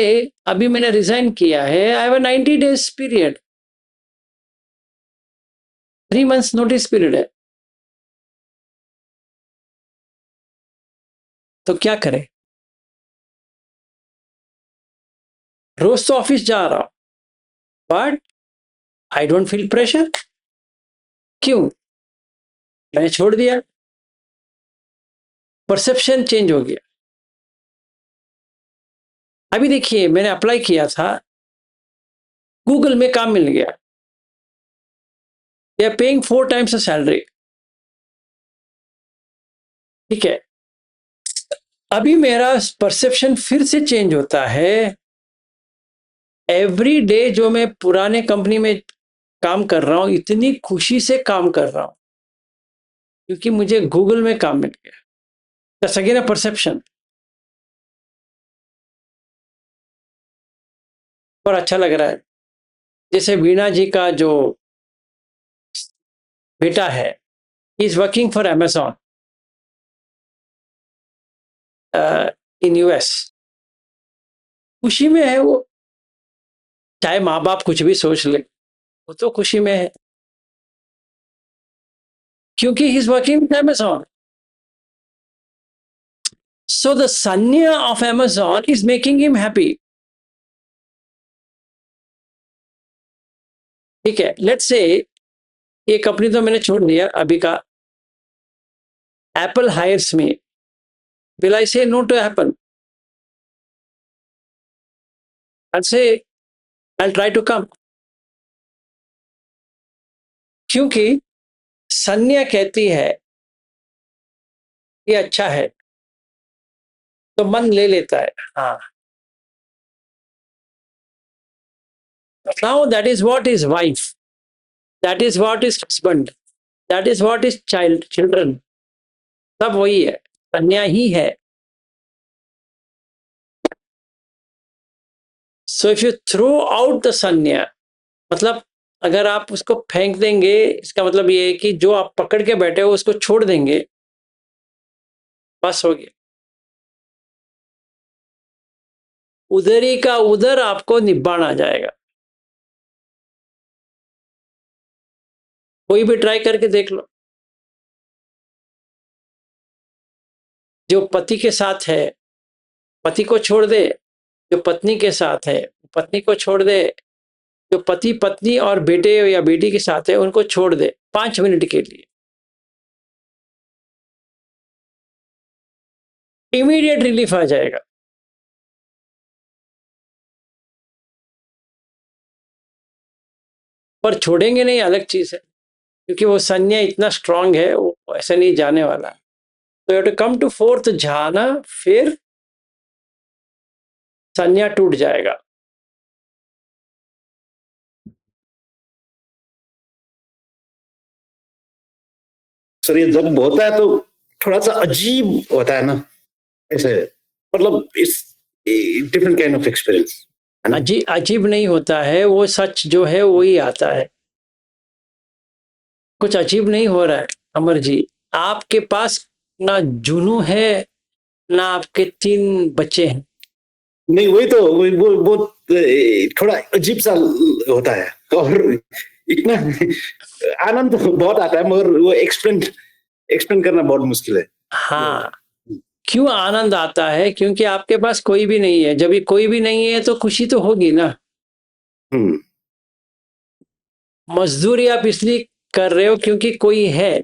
अभी मैंने रिजाइन किया है, I have a 90 days period, 3 months notice period है, तो क्या करें? रोज तो ऑफिस जा रहा हूं, but I don't feel pressure. क्यों? मैंने छोड़ दिया, परसेप्शन चेंज हो गया। अभी देखिए, मैंने अप्लाई किया था, गूगल में काम मिल गया, they are paying 4 times salary, ठीक है। अभी मेरा परसेप्शन फिर से चेंज होता है। एवरी डे जो मैं पुराने कंपनी में काम कर रहा हूं, इतनी खुशी से काम कर रहा हूं, क्योंकि मुझे गूगल में काम मिल गया। That's again a perception. और अच्छा लग रहा है। जैसे वीणा जी का जो बेटा है, ही is working for Amazon in US. खुशी में है वो, चाहे माँ बाप कुछ भी सोच ले, वो तो खुशी में है, क्योंकि he is working with Amazon. So the सन्या of Amazon is making him happy. ठीक है, लेट्स से ये कंपनी तो मैंने छोड़ दिया अभी का, Apple hires me, will I say no to Apple? आई से आई ट्राई टू कम, क्योंकि सन्या कहती है ये अच्छा है, तो मन ले लेता है। हाँ, now that is what is wife, that is what is husband, that is what is child, children, सब वही है, कन्या ही है। So if you throw out the सन्या, मतलब अगर आप उसको फेंक देंगे, इसका मतलब ये है कि जो आप पकड़ के बैठे हो उसको छोड़ देंगे, बस हो गया। उधर ही का उधर आपको निब्बाण आ जाएगा। कोई भी ट्राई करके देख लो, जो पति के साथ है, पति को छोड़ दे, जो पत्नी के साथ है पत्नी को छोड़ दे, जो पति पत्नी और बेटे या बेटी के साथ है उनको छोड़ दे 5 मिनट के लिए, इमीडिएट रिलीफ आ जाएगा। पर छोड़ेंगे नहीं अलग चीज है, क्योंकि वो संज्ञा इतना स्ट्रांग है, वो ऐसे नहीं जाने वाला। तो you too come to fourth झाना, फिर संज्ञा टूट जाएगा। सर ये जब होता है तो थोड़ा सा अजीब होता है ना, ऐसे मतलब इस डिफरेंट काइंड ऑफ एक्सपीरियंस। अजीब नहीं होता है, वो सच जो है वही आता है। कुछ अजीब नहीं हो रहा है अमर जी, आपके पास ना जुनू है ना आपके 3 बच्चे हैं। नहीं वही तो वो थोड़ा अजीब सा होता है, और इतना आनंद बहुत आता है, मगर वो एक्सप्लेन करना बहुत मुश्किल है। हाँ, क्यों आनंद आता है? क्योंकि आपके पास कोई भी नहीं है। जब भी कोई भी नहीं है तो खुशी तो होगी ना। मजदूरी आप इसलिए कर रहे हो क्योंकि कोई है,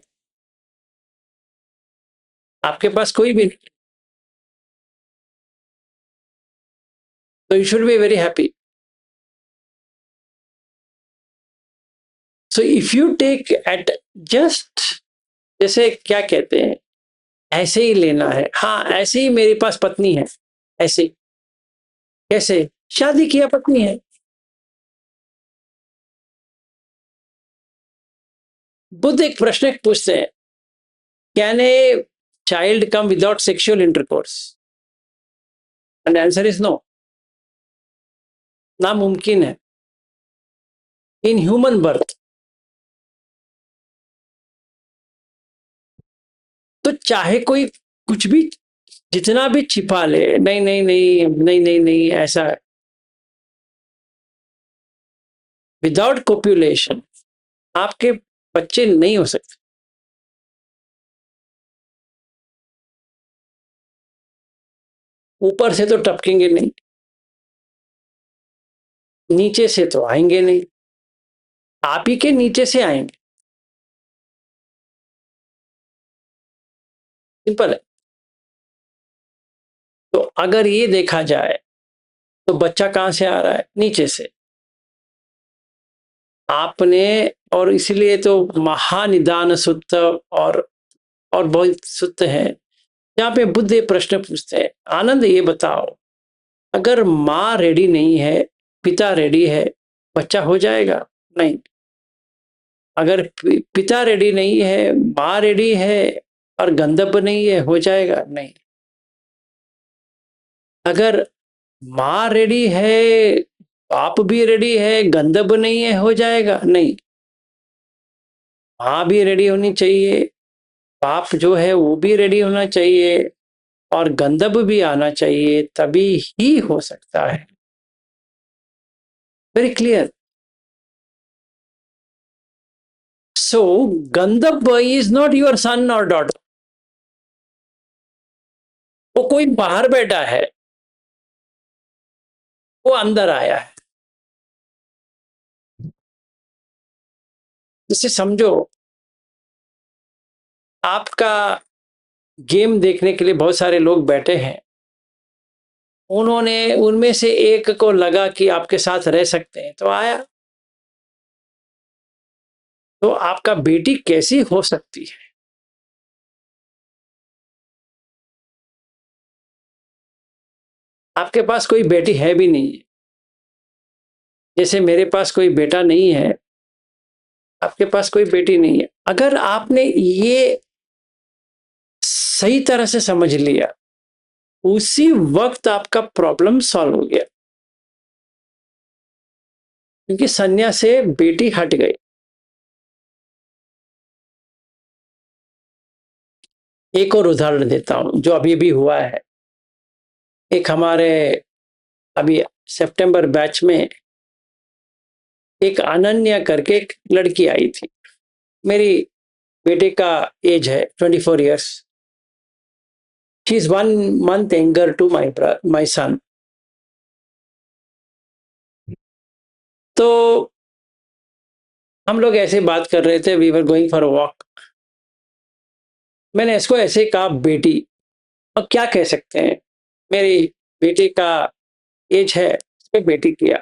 आपके पास कोई भी नहीं, तो you should be very happy. So if you take at just, जैसे क्या कहते हैं, ऐसे ही लेना है। हाँ, ऐसे ही मेरे पास पत्नी है, ऐसे ही। कैसे? शादी किया पत्नी है। बुद्ध एक प्रश्न पूछते हैं, can a child come without sexual intercourse? And answer is no, नामुमकिन है इन ह्यूमन बर्थ। तो चाहे कोई कुछ भी जितना भी छिपा ले, नहीं नहीं नहीं नहीं नहीं नहीं, ऐसा विदाउट कोपुलेशन आपके बच्चे नहीं हो सकते। ऊपर से तो टपकेंगे नहीं, नीचे से तो आएंगे नहीं, आप ही के नीचे से आएंगे। सिंपल है। तो अगर ये देखा जाए तो बच्चा कहां से आ रहा है? नीचे से। आपने, और इसलिए तो महानिदान सुत्त और बहुत सुत्त है, जहां पे बुद्ध ये प्रश्न पूछते हैं, आनंद ये बताओ, अगर माँ रेडी नहीं है, पिता रेडी है, बच्चा हो जाएगा? नहीं। अगर पिता रेडी नहीं है, माँ रेडी है और गंधर्व नहीं है, हो जाएगा? नहीं। अगर माँ रेडी है, बाप भी रेडी है, गंधर्व नहीं है, हो जाएगा? नहीं। माँ भी रेडी होनी चाहिए, बाप जो है वो भी रेडी होना चाहिए, और गंधर्व भी आना चाहिए, तभी ही हो सकता है। Very clear. So Gandharva is not your son और डॉटर, वो कोई बाहर बैठा है, वो अंदर आया है। जिसे समझो, आपका गेम देखने के लिए बहुत सारे लोग बैठे हैं, उन्होंने उनमें से एक को लगा कि आपके साथ रह सकते हैं तो आया। तो आपका बेटी कैसी हो सकती है? आपके पास कोई बेटी है भी नहीं है, जैसे मेरे पास कोई बेटा नहीं है, आपके पास कोई बेटी नहीं है। अगर आपने ये सही तरह से समझ लिया, उसी वक्त आपका प्रॉब्लम सॉल्व हो गया, क्योंकि संज्ञा से बेटी हट गई। एक और उदाहरण देता हूं जो अभी भी हुआ है। एक हमारे अभी सितंबर बैच में एक अनन्या करके एक लड़की आई थी। मेरी बेटे का एज है 24 years। She is 1 month younger to my son। तो हम लोग ऐसे बात कर रहे थे, we were going for a walk. मैंने इसको ऐसे ही कहा बेटी, अब क्या कह सकते हैं, मेरी बेटी का एज है, इस पे बेटी किया,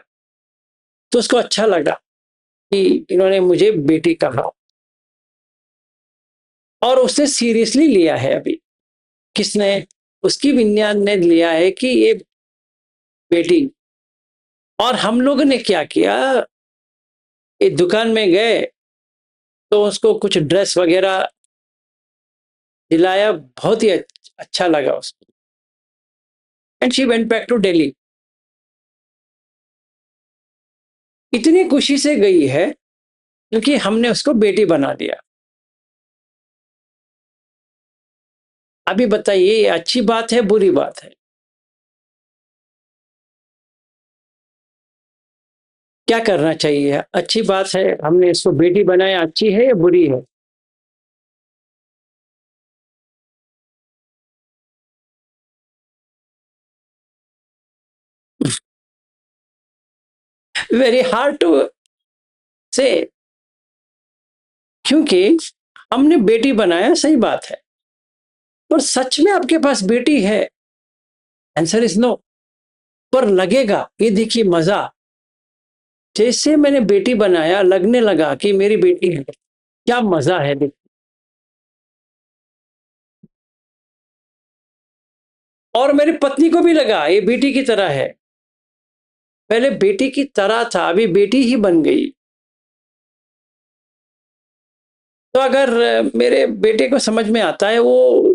तो उसको अच्छा लगा कि इन्होंने मुझे बेटी कहा, और उसने सीरियसली लिया है अभी। किसने? उसकी विज्ञान ने लिया है कि ये बेटी। और हम लोगों ने क्या किया, एक दुकान में गए तो उसको कुछ ड्रेस वगैरह दिलाया, बहुत ही अच्छा लगा उसको, and she went back to Delhi. इतनी खुशी से गई है क्योंकि हमने उसको बेटी बना दिया। अभी बताइए, ये अच्छी बात है बुरी बात है? क्या करना चाहिए? अच्छी बात है, हमने इसको बेटी बनाया, अच्छी है या बुरी है? वेरी हार्ड टू से, क्योंकि हमने बेटी बनाया, सही बात है, पर सच में आपके पास बेटी है? Answer is no. पर लगेगा, ये देखिए मजा, जैसे मैंने बेटी बनाया लगने लगा कि मेरी बेटी है। क्या मजा है देखिए। और मेरी पत्नी को भी लगा ये बेटी की तरह है। पहले बेटी की तरह था, अभी बेटी ही बन गई। तो अगर मेरे बेटे को समझ में आता है, वो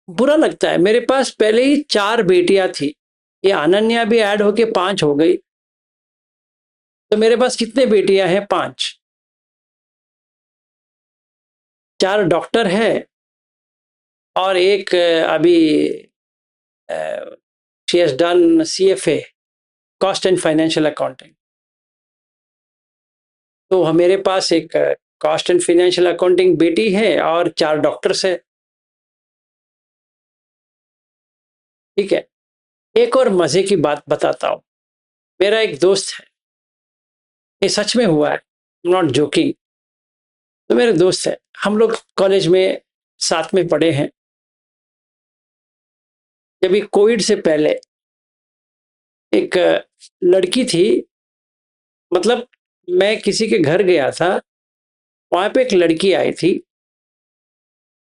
बुरा लगता है। मेरे पास पहले ही 4 बेटियां थी, ये अनन्या भी ऐड होके 5 हो गई, तो मेरे पास कितने बेटियां हैं? 5। 4 डॉक्टर है, और एक अभी she has done CFA, cost and financial accounting. तो मेरे पास एक कॉस्ट एंड फाइनेंशियल अकाउंटिंग बेटी है और 4 डॉक्टर्स है। ठीक है। एक और मजे की बात बताता हूँ। मेरा एक दोस्त है, ये सच में हुआ है, नॉट जोकिंग। तो मेरे दोस्त है, हम लोग कॉलेज में साथ में पढ़े हैं। जब ये कोविड से पहले एक लड़की थी, मतलब मैं किसी के घर गया था, वहां पे एक लड़की आई थी।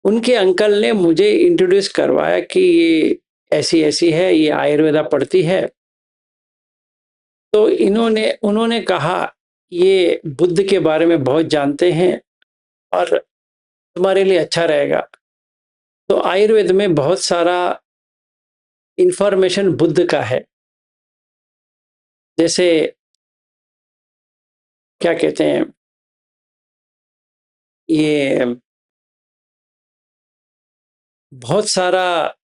उनके अंकल ने मुझे इंट्रोड्यूस करवाया कि ये ऐसी ऐसी है, ये आयुर्वेदा पढ़ती है। तो इन्होंने उन्होंने कहा ये बुद्ध के बारे में बहुत जानते हैं और तुम्हारे लिए अच्छा रहेगा। तो आयुर्वेद में बहुत सारा इंफॉर्मेशन बुद्ध का है, जैसे क्या कहते हैं, ये बहुत सारा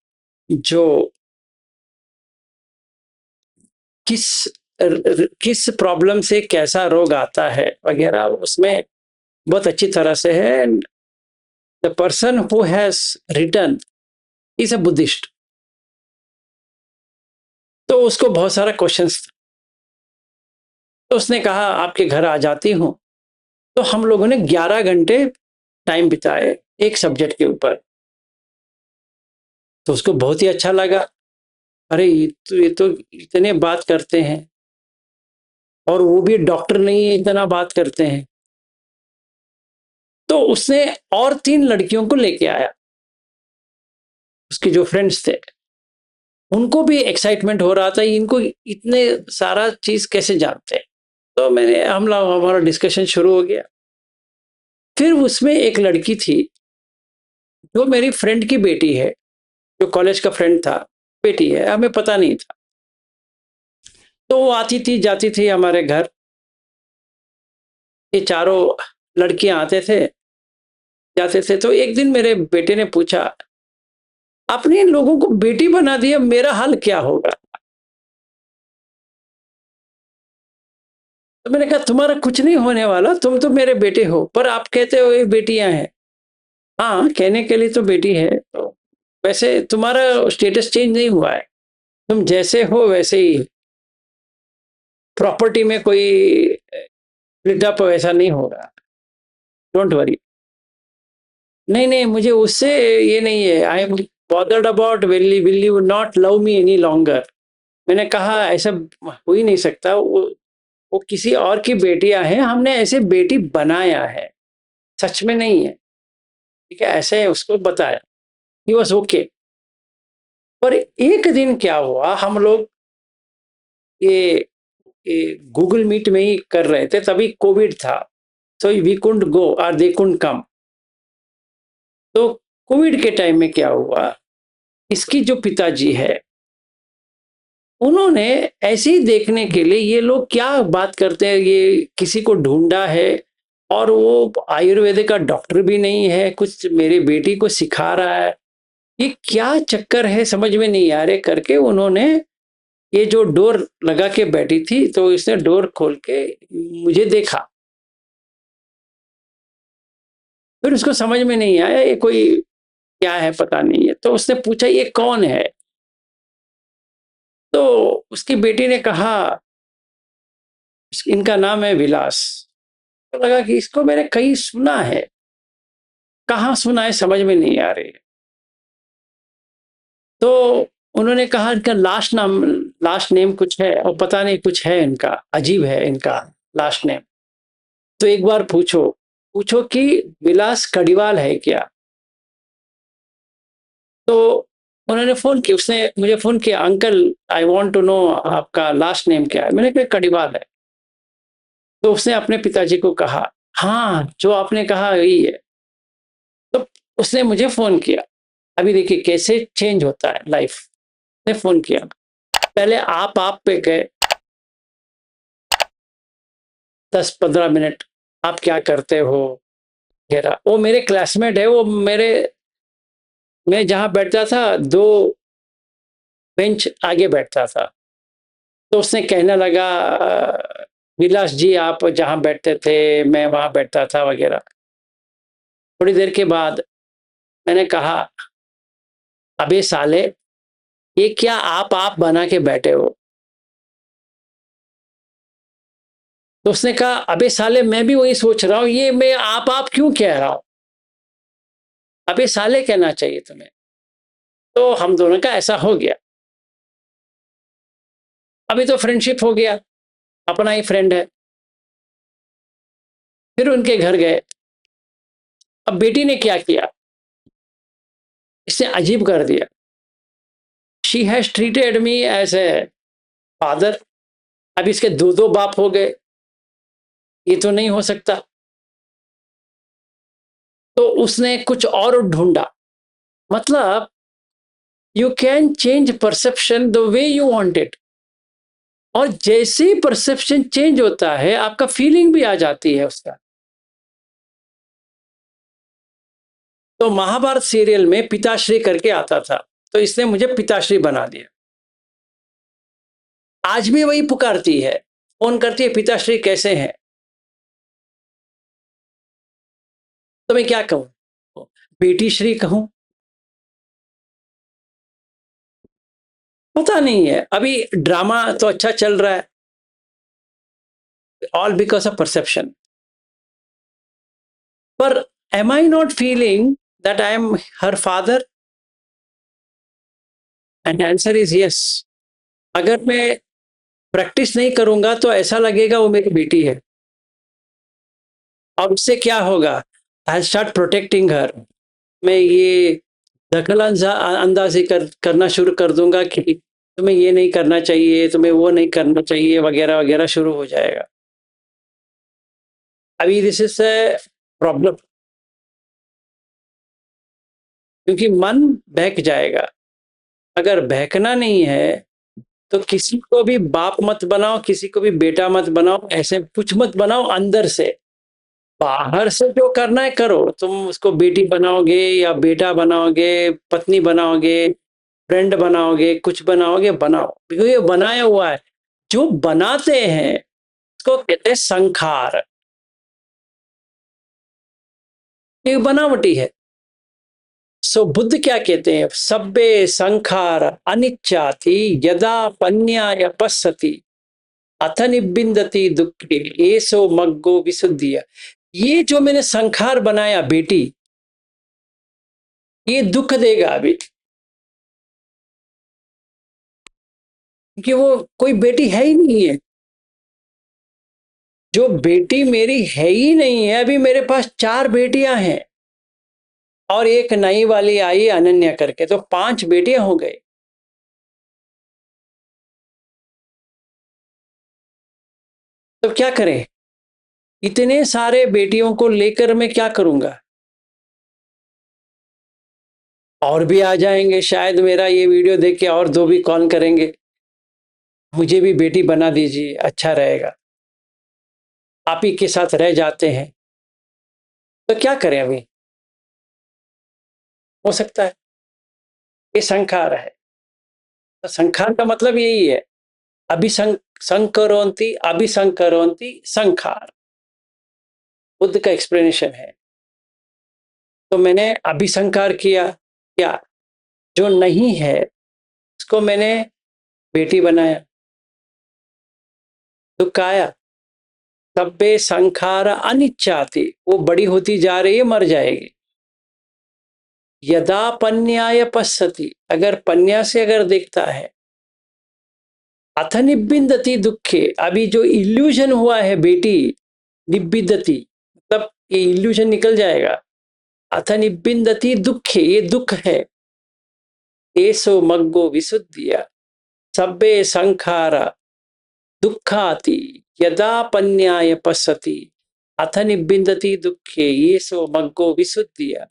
जो किस किस प्रॉब्लम से कैसा रोग आता है वगैरह, उसमें बहुत अच्छी तरह से है। The person who has written is a Buddhist. तो उसको बहुत सारा क्वेश्चंस था, तो उसने कहा आपके घर आ जाती हूँ। तो हम लोगों ने 11 घंटे टाइम बिताए एक सब्जेक्ट के ऊपर। तो उसको बहुत ही अच्छा लगा, अरे ये तो इतने बात करते हैं, और वो भी डॉक्टर नहीं है, इतना बात करते हैं। तो उसने और 3 लड़कियों को लेके आया, उसके जो फ्रेंड्स थे, उनको भी एक्साइटमेंट हो रहा था, इनको इतने सारा चीज कैसे जानते हैं। तो हम लोग हमारा डिस्कशन शुरू हो गया। फिर उसमें एक लड़की थी जो मेरी फ्रेंड की बेटी है, जो कॉलेज का फ्रेंड था, बेटी है, हमें पता नहीं था। तो वो आती थी जाती थी हमारे घर, ये चारों लड़कियां आते थे जाते थे। तो एक दिन मेरे बेटे ने पूछा, आपने इन लोगों को बेटी बना दिया, मेरा हाल क्या होगा? तो मैंने कहा तुम्हारा कुछ नहीं होने वाला, तुम तो मेरे बेटे हो, पर आप कहते हो ये बेटियां हैं। हाँ, कहने के लिए तो बेटी है, तो वैसे तुम्हारा स्टेटस चेंज नहीं हुआ है, तुम जैसे हो वैसे ही। प्रॉपर्टी में कोई स्प्लिट अप वैसा नहीं होगा, डोंट वरी। नहीं नहीं, मुझे उससे ये नहीं है, I M bothered about will you not love me any longer. मैंने कहा ऐसा हो ही नहीं सकता, वो किसी और की बेटियां हैं, हमने ऐसे बेटी बनाया है, सच में नहीं है, ठीक है, ऐसे उसको बताया। He was okay. पर एक दिन क्या हुआ, हम लोग ये, गूगल मीट में ही कर रहे थे, तभी कोविड था, सो वी कुंड गो और दे कुंड कम। तो कोविड के टाइम में क्या हुआ, इसकी जो पिताजी है, उन्होंने ऐसे ही देखने के लिए ये लोग क्या बात करते हैं, ये किसी को ढूंढा है, और वो आयुर्वेदिक का डॉक्टर भी नहीं है, कुछ मेरी बेटी को सिखा रहा है, ये क्या चक्कर है समझ में नहीं आ रहे करके उन्होंने ये जो डोर लगा के बैठी थी, तो इसने डोर खोल के मुझे देखा। फिर उसको समझ में नहीं आया ये कोई क्या है पता नहीं है, तो उसने पूछा ये कौन है। तो उसकी बेटी ने कहा इनका नाम है विलास। तो लगा कि इसको मैंने कहीं सुना है, कहाँ सुना है समझ में नहीं आ रही है। तो उन्होंने कहा इनका लास्ट नेम कुछ है, और पता नहीं कुछ है इनका, अजीब है इनका लास्ट नेम। तो एक बार पूछो पूछो कि विलास कड़ीवाल है क्या। तो उन्होंने फोन किया, उसने मुझे फोन किया, uncle I want to know आपका लास्ट नेम क्या है। मैंने कहा कड़ीवाल है। तो उसने अपने पिताजी को कहा हाँ जो आपने कहा वही है। तो उसने मुझे फोन किया। अभी देखिए कैसे चेंज होता है लाइफ। ने फोन किया, पहले आप पे गए 10-15 मिनट, आप क्या करते हो वगैरह। वो मेरे क्लासमेट है, वो मेरे, मैं जहाँ बैठता था 2 बेंच आगे बैठता था। तो उसने कहने लगा विलास जी आप जहाँ बैठते थे मैं वहाँ बैठता था वगैरह। थोड़ी देर के बाद मैंने कहा अबे साले ये क्या आप बना के बैठे हो। तो उसने कहा अबे साले मैं भी वही सोच रहा हूँ, ये मैं आप क्यों कह रहा हूँ, अबे साले कहना चाहिए तुम्हें। तो हम दोनों का ऐसा हो गया। अभी तो फ्रेंडशिप हो गया, अपना ही फ्रेंड है। फिर उनके घर गए। अब बेटी ने क्या किया, इसने अजीब कर दिया। She has treated me as a father. अब इसके दो दो बाप हो गए, ये तो नहीं हो सकता। तो उसने कुछ और ढूंढा। मतलब you can change perception the way you want it, और जैसे ही परसेप्शन चेंज होता है आपका फीलिंग भी आ जाती है उसका। तो महाभारत सीरियल में पिताश्री करके आता था, तो इसने मुझे पिताश्री बना दिया। आज भी वही पुकारती है, फोन करती है पिताश्री कैसे हैं। तो मैं क्या कहूं, बेटी श्री कहूं, पता नहीं है। अभी ड्रामा तो अच्छा चल रहा है, ऑल बिकॉज ऑफ परसेप्शन। पर am I not feeling that I am her father, and answer is yes. अगर मैं प्रैक्टिस नहीं करूंगा तो ऐसा लगेगा वो मेरी बेटी है, और उससे क्या होगा, आई स्टार्ट प्रोटेक्टिंग हर। मैं ये दखल अंदाजी करना शुरू कर दूंगा कि तुम्हें ये नहीं करना चाहिए, तुम्हें वो नहीं करना चाहिए वगैरह वगैरह शुरू हो जाएगा। अभी दिस इज ए प्रॉब्लम, क्योंकि मन बहक जाएगा। अगर बहकना नहीं है तो किसी को भी बाप मत बनाओ, किसी को भी बेटा मत बनाओ, ऐसे कुछ मत बनाओ अंदर से। बाहर से जो करना है करो, तुम उसको बेटी बनाओगे या बेटा बनाओगे, पत्नी बनाओगे, फ्रेंड बनाओगे, कुछ बनाओगे बनाओ, क्योंकि ये बनाया हुआ है। जो बनाते हैं उसको कहते हैं संखार, ये बनावटी है। सो बुद्ध क्या कहते हैं, सब्बे संखार अनिच्चाति यदा पन्याय पश्यति अथ निबिंदति दुखे एसो मग्गो विशुद्धिया। ये जो मैंने संखार बनाया बेटी, ये दुख देगा अभी, क्योंकि वो कोई बेटी है ही नहीं है। जो बेटी मेरी है ही नहीं है। अभी मेरे पास 4 बेटियां हैं और एक नई वाली आई अनन्या करके, तो 5 बेटियां हो गए। तो क्या करें? इतने सारे बेटियों को लेकर मैं क्या करूंगा? और भी आ जाएंगे, शायद मेरा ये वीडियो देख के और 2 भी कॉल करेंगे, मुझे भी बेटी बना दीजिए, अच्छा रहेगा, आप ही के साथ रह जाते हैं। तो क्या करें अभी? हो सकता है ये संखार है। तो संखार का मतलब यही है, अभिसंकरोन्ति अभिसंकरोन्ति संखार, बुद्ध का एक्सप्लेनेशन है। तो मैंने अभिसंकार किया, क्या जो नहीं है उसको मैंने बेटी बनाया, दुख आया। सब्बे संखार अनिच्छाति, वो बड़ी होती जा रही है, मर जाएगी। यदा पन्याय पश्यति, अगर पन्या से अगर देखता है, अथ निबिंदति दुखे, अभी जो इल्यूजन हुआ है बेटी, निबिंदति मतलब ये इल्यूजन निकल जाएगा। अथ निबिंदति दुखे, ये दुख है। एसो मग्गो विशुद्धिया सब्बे संखारा दुखाति यदा पन्याय पश्यति अथ निबिंदति दुखे एसो मग्गो विशुद्धिया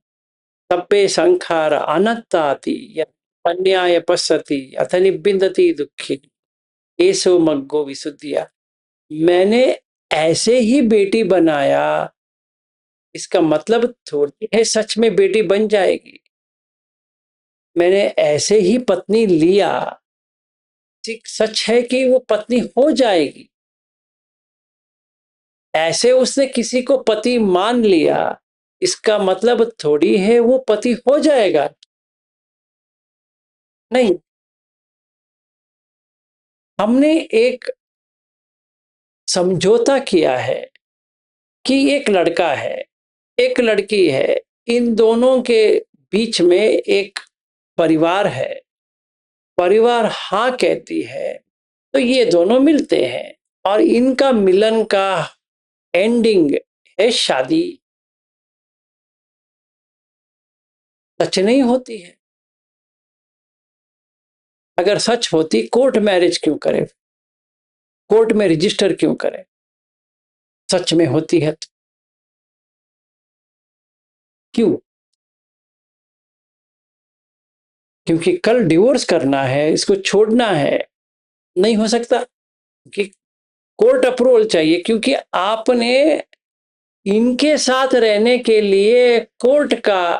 सब्बे संखारा अनत्ताति यदा पन्याय पश्यति अथ निबिंदति दुखे एसो मग्गो विशुद्धिया। मैंने ऐसे ही बेटी बनाया, इसका मतलब थोड़ी है सच में बेटी बन जाएगी। मैंने ऐसे ही पत्नी लिया, सच है कि वो पत्नी हो जाएगी। ऐसे उसने किसी को पति मान लिया, इसका मतलब थोड़ी है वो पति हो जाएगा। नहीं, हमने एक समझौता किया है कि एक लड़का है, एक लड़की है, इन दोनों के बीच में एक परिवार है। परिवार हाँ कहती है तो ये दोनों मिलते हैं और इनका मिलन का एंडिंग है शादी। सच नहीं होती है। अगर सच होती कोर्ट मैरिज क्यों करे, कोर्ट में रजिस्टर क्यों करे? सच में होती है तो क्यों? क्योंकि कल डिवोर्स करना है, इसको छोड़ना है, नहीं हो सकता कि कोर्ट अप्रूवल चाहिए, क्योंकि आपने इनके साथ रहने के लिए कोर्ट का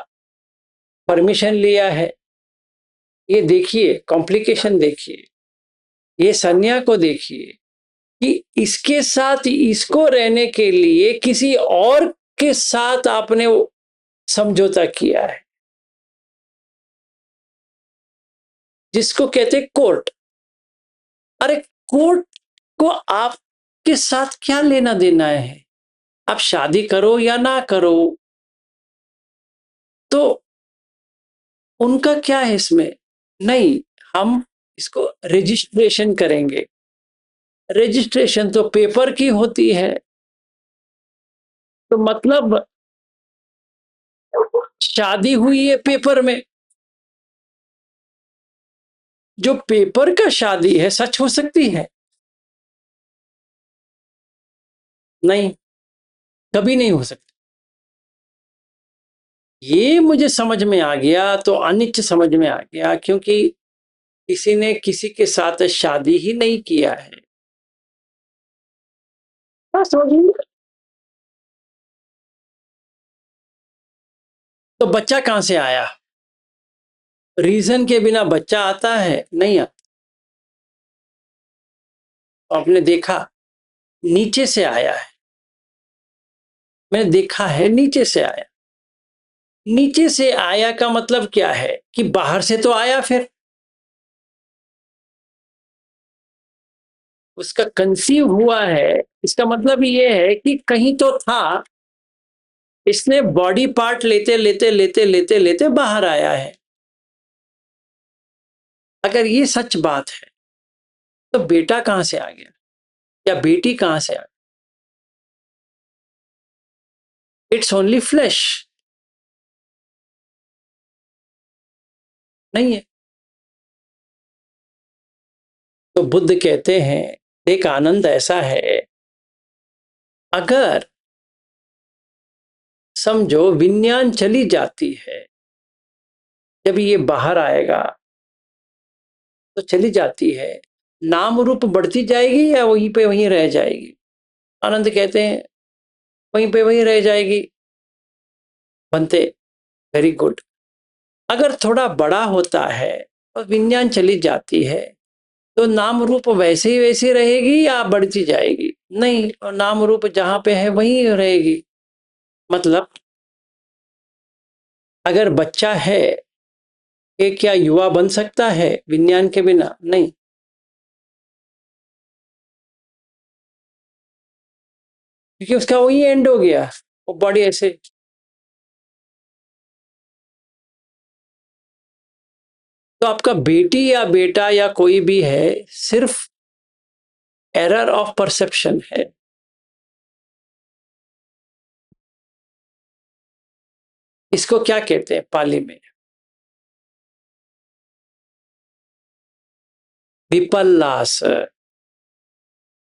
परमिशन लिया है। ये देखिए कॉम्प्लिकेशन, देखिए ये सन्या को देखिए कि इसके साथ इसको रहने के लिए किसी और के साथ आपने समझौता किया है, जिसको कहते हैं कोर्ट। अरे कोर्ट को आपके साथ क्या लेना देना है? आप शादी करो या ना करो, तो उनका क्या है इसमें? नहीं, हम इसको रजिस्ट्रेशन करेंगे। रजिस्ट्रेशन तो पेपर की होती है, तो मतलब शादी हुई है पेपर में। जो पेपर का शादी है सच हो सकती है? नहीं, कभी नहीं हो सकती। ये मुझे समझ में आ गया तो अनिच्च समझ में आ गया, क्योंकि किसी ने किसी के साथ शादी ही नहीं किया है। तो बच्चा कहां से आया? रीजन के बिना बच्चा आता है? नहीं आता। आपने देखा नीचे से आया है, मैंने देखा है नीचे से आया। नीचे से आया का मतलब क्या है कि बाहर से तो आया, फिर उसका कंसीव हुआ है, इसका मतलब ये है कि कहीं तो था, इसने बॉडी पार्ट लेते लेते लेते लेते लेते बाहर आया है। अगर ये सच बात है तो बेटा कहां से आ गया या बेटी कहां से आ गई? इट्स ओनली फ्लैश, नहीं है। तो बुद्ध कहते हैं एक आनंद ऐसा है, अगर समझो विज्ञान चली जाती है, जब ये बाहर आएगा तो चली जाती है, नाम रूप बढ़ती जाएगी या वहीं पे वहीं रह जाएगी? आनंद कहते हैं वहीं पे वहीं रह जाएगी। बनते, वेरी गुड। अगर थोड़ा बड़ा होता है और विज्ञान चली जाती है तो नाम रूप वैसे ही वैसी रहेगी या बढ़ती जाएगी? नहीं, और नाम रूप जहां पे है वहीं रहेगी। मतलब अगर बच्चा है, ये क्या युवा बन सकता है विज्ञान के बिना? नहीं, क्योंकि उसका वही एंड हो गया, वो बॉडी ऐसे। तो आपका बेटी या बेटा या कोई भी है, सिर्फ एरर ऑफ परसेप्शन है। इसको क्या कहते हैं पाली में? विपल्लास।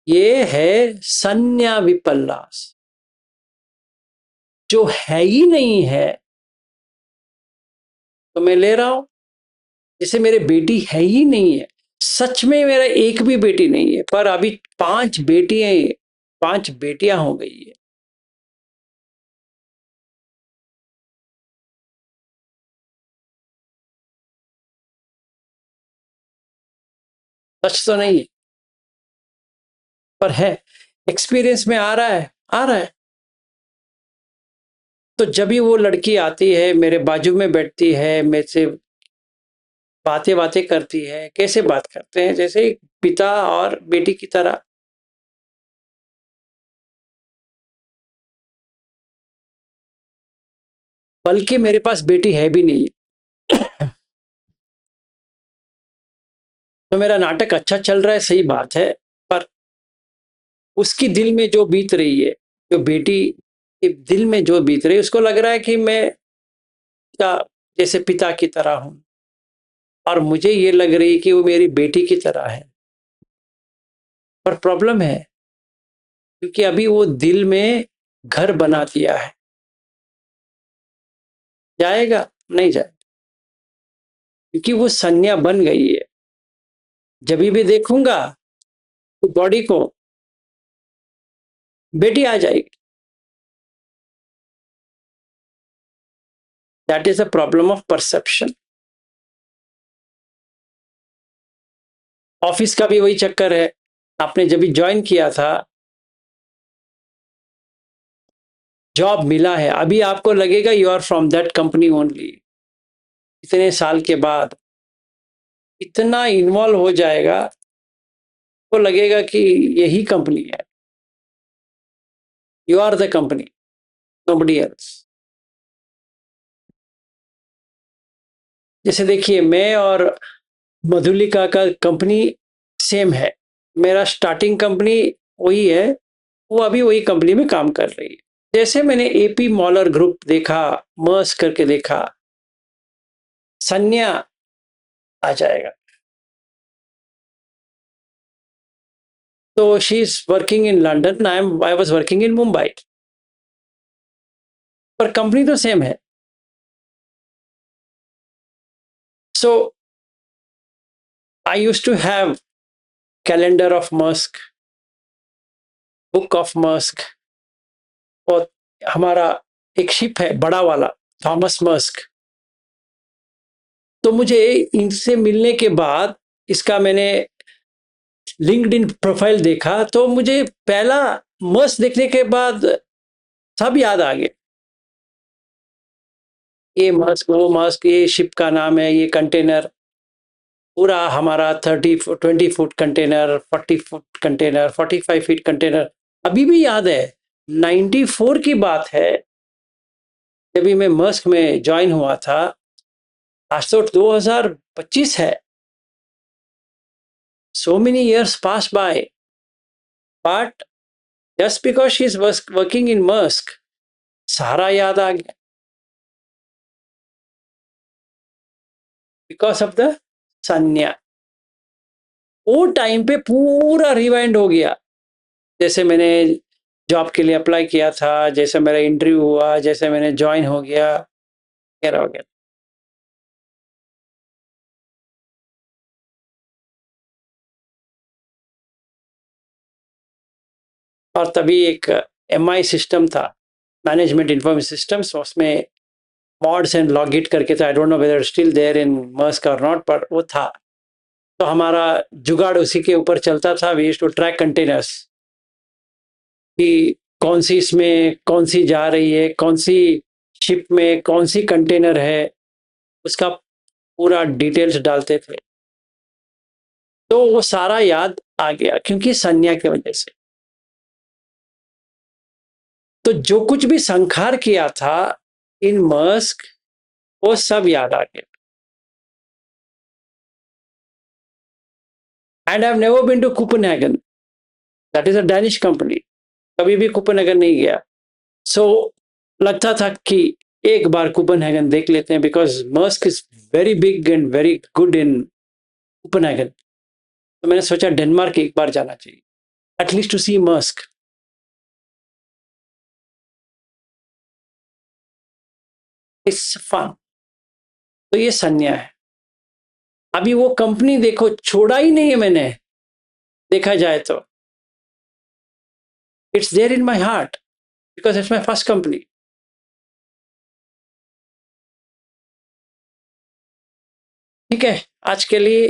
ये है संज्ञा विपल्लास, जो है ही नहीं है तो मैं ले रहा हूं। जैसे मेरे बेटी है ही नहीं है, सच में मेरा एक भी बेटी नहीं है, पर अभी 5 बेटियां, 5 बेटियां हो गई है। सच तो नहीं है, पर है, एक्सपीरियंस में आ रहा है, आ रहा है। तो जब भी वो लड़की आती है, मेरे बाजू में बैठती है, मेरे से बातें बातें करती है, कैसे बात करते हैं, जैसे पिता और बेटी की तरह। बल्कि मेरे पास बेटी है भी नहीं। तो मेरा नाटक अच्छा चल रहा है, सही बात है, पर उसकी दिल में जो बीत रही है, जो बेटी के दिल में जो बीत रही है, उसको लग रहा है कि मैं क्या, जैसे पिता की तरह हूं, और मुझे ये लग रही है कि वो मेरी बेटी की तरह है। पर प्रॉब्लम है, क्योंकि अभी वो दिल में घर बना दिया है। जाएगा? नहीं जाए, क्योंकि वो संज्ञा बन गई है। जब भी देखूंगा तो बॉडी को बेटी आ जाएगी। That is a problem of perception. Office का भी वही चक्कर है। आपने जब भी ज्वाइन किया था, जॉब मिला है, अभी आपको लगेगा you are from that company only. इतने साल के बाद इतना इन्वॉल्व हो जाएगा, तो लगेगा कि यही कंपनी है, you are the company, nobody else. जैसे देखिए, मैं और मधुलिका का कंपनी सेम है। मेरा स्टार्टिंग कंपनी वही है, वो अभी वही कंपनी में काम कर रही है। जैसे मैंने एपी मॉलर ग्रुप देखा, मर्ज करके देखा, संज्ञा आ जाएगा। तो she is working in London, I was working in Mumbai, पर कंपनी तो सेम है। So I use to have calendar of Musk, book of Musk, और हमारा एक शिप है बड़ा वाला, थॉमस मस्क। तो मुझे इनसे मिलने के बाद, इसका मैंने लिंक्डइन प्रोफाइल देखा, तो मुझे पहला मस्क देखने के बाद सब याद आ गए। ये मस्क, वो मस्क, ये शिप का नाम है, ये कंटेनर। पूरा हमारा 20 foot container, 40 foot container, 45 feet container अभी भी याद है। 94 की बात है, जब भी मैं मर्स्क में ज्वाइन हुआ था। आज तो 2025 है। So many years passed by, but just because she's working in Maersk, सारा याद आ गया बिकॉज ऑफ द सन्या। वो टाइम पे पूरा रिवाइंड हो गया। जैसे मैंने जॉब के लिए अप्लाई किया था, जैसे मेरा इंटरव्यू हुआ, जैसे मैंने ज्वाइन हो गया, वगैरह वगैरह। और तभी एक MI सिस्टम था, मैनेजमेंट इंफॉर्मेशन सिस्टम्स, उसमें मॉड्स एंड लॉगिट करके था। I don't know whether still there in Maersk और नॉट, पर वो था। तो हमारा जुगाड़ उसी के ऊपर चलता था। We used to track containers कि कौन सी इसमें कौन सी जा रही है, कौन सी शिप में कौन सी कंटेनर है, उसका पूरा डिटेल्स डालते थे। तो वो सारा याद आ गया क्योंकि सन्या की वजह से। तो जो कुछ भी संखार किया था इन मर्स्क, वो सब याद आ गया। And I have never been to Copenhagen, that is a Danish company. कभी भी कोपेनहेगन नहीं गया। सो लगता था कि एक बार कोपेनहेगन देख लेते हैं, because Maersk is very big and very good in Copenhagen. तो मैंने सोचा डेनमार्क एक बार जाना चाहिए, at least to see Maersk. It's fun. तो ये सन्या है। अभी वो कंपनी देखो, छोड़ा ही नहीं है मैंने, देखा जाए तो। It's there in my heart because it's my first company. ठीक है, आज के लिए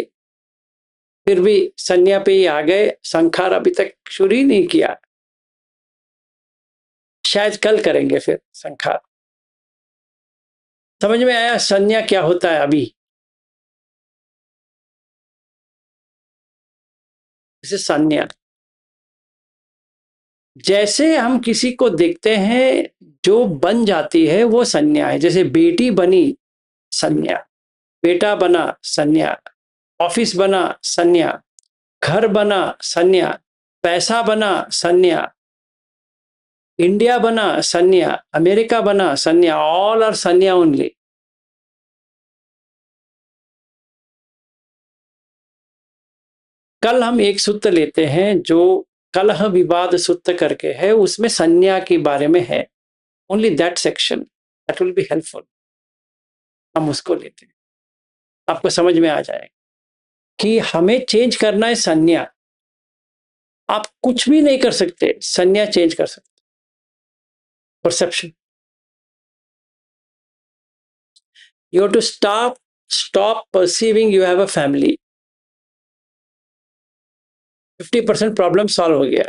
फिर भी सन्या पे ही आ गए। संखार अभी तक शुरू ही नहीं किया, शायद कल करेंगे फिर संखार। समझ में आया सन्या क्या होता है अभी? जैसे सन्या, जैसे हम किसी को देखते हैं जो बन जाती है वो सन्या है। जैसे बेटी बनी, सन्या। बेटा बना, सन्या। ऑफिस बना, सन्या। घर बना, सन्या। पैसा बना, सन्या। इंडिया बना, सन्या। अमेरिका बना, सन्या। ऑल आर सन्या ओनली। कल हम एक सूत्र लेते हैं जो कलह विवाद सूत्र करके है, उसमें सन्या के बारे में है। Only that section, that will be helpful. हम उसको लेते हैं, आपको समझ में आ जाएगा कि हमें चेंज करना है सन्या। आप कुछ भी नहीं कर सकते, सन्या चेंज कर सकते। Perception, you have to stop perceiving you have a family। 50% problem solve हो गया।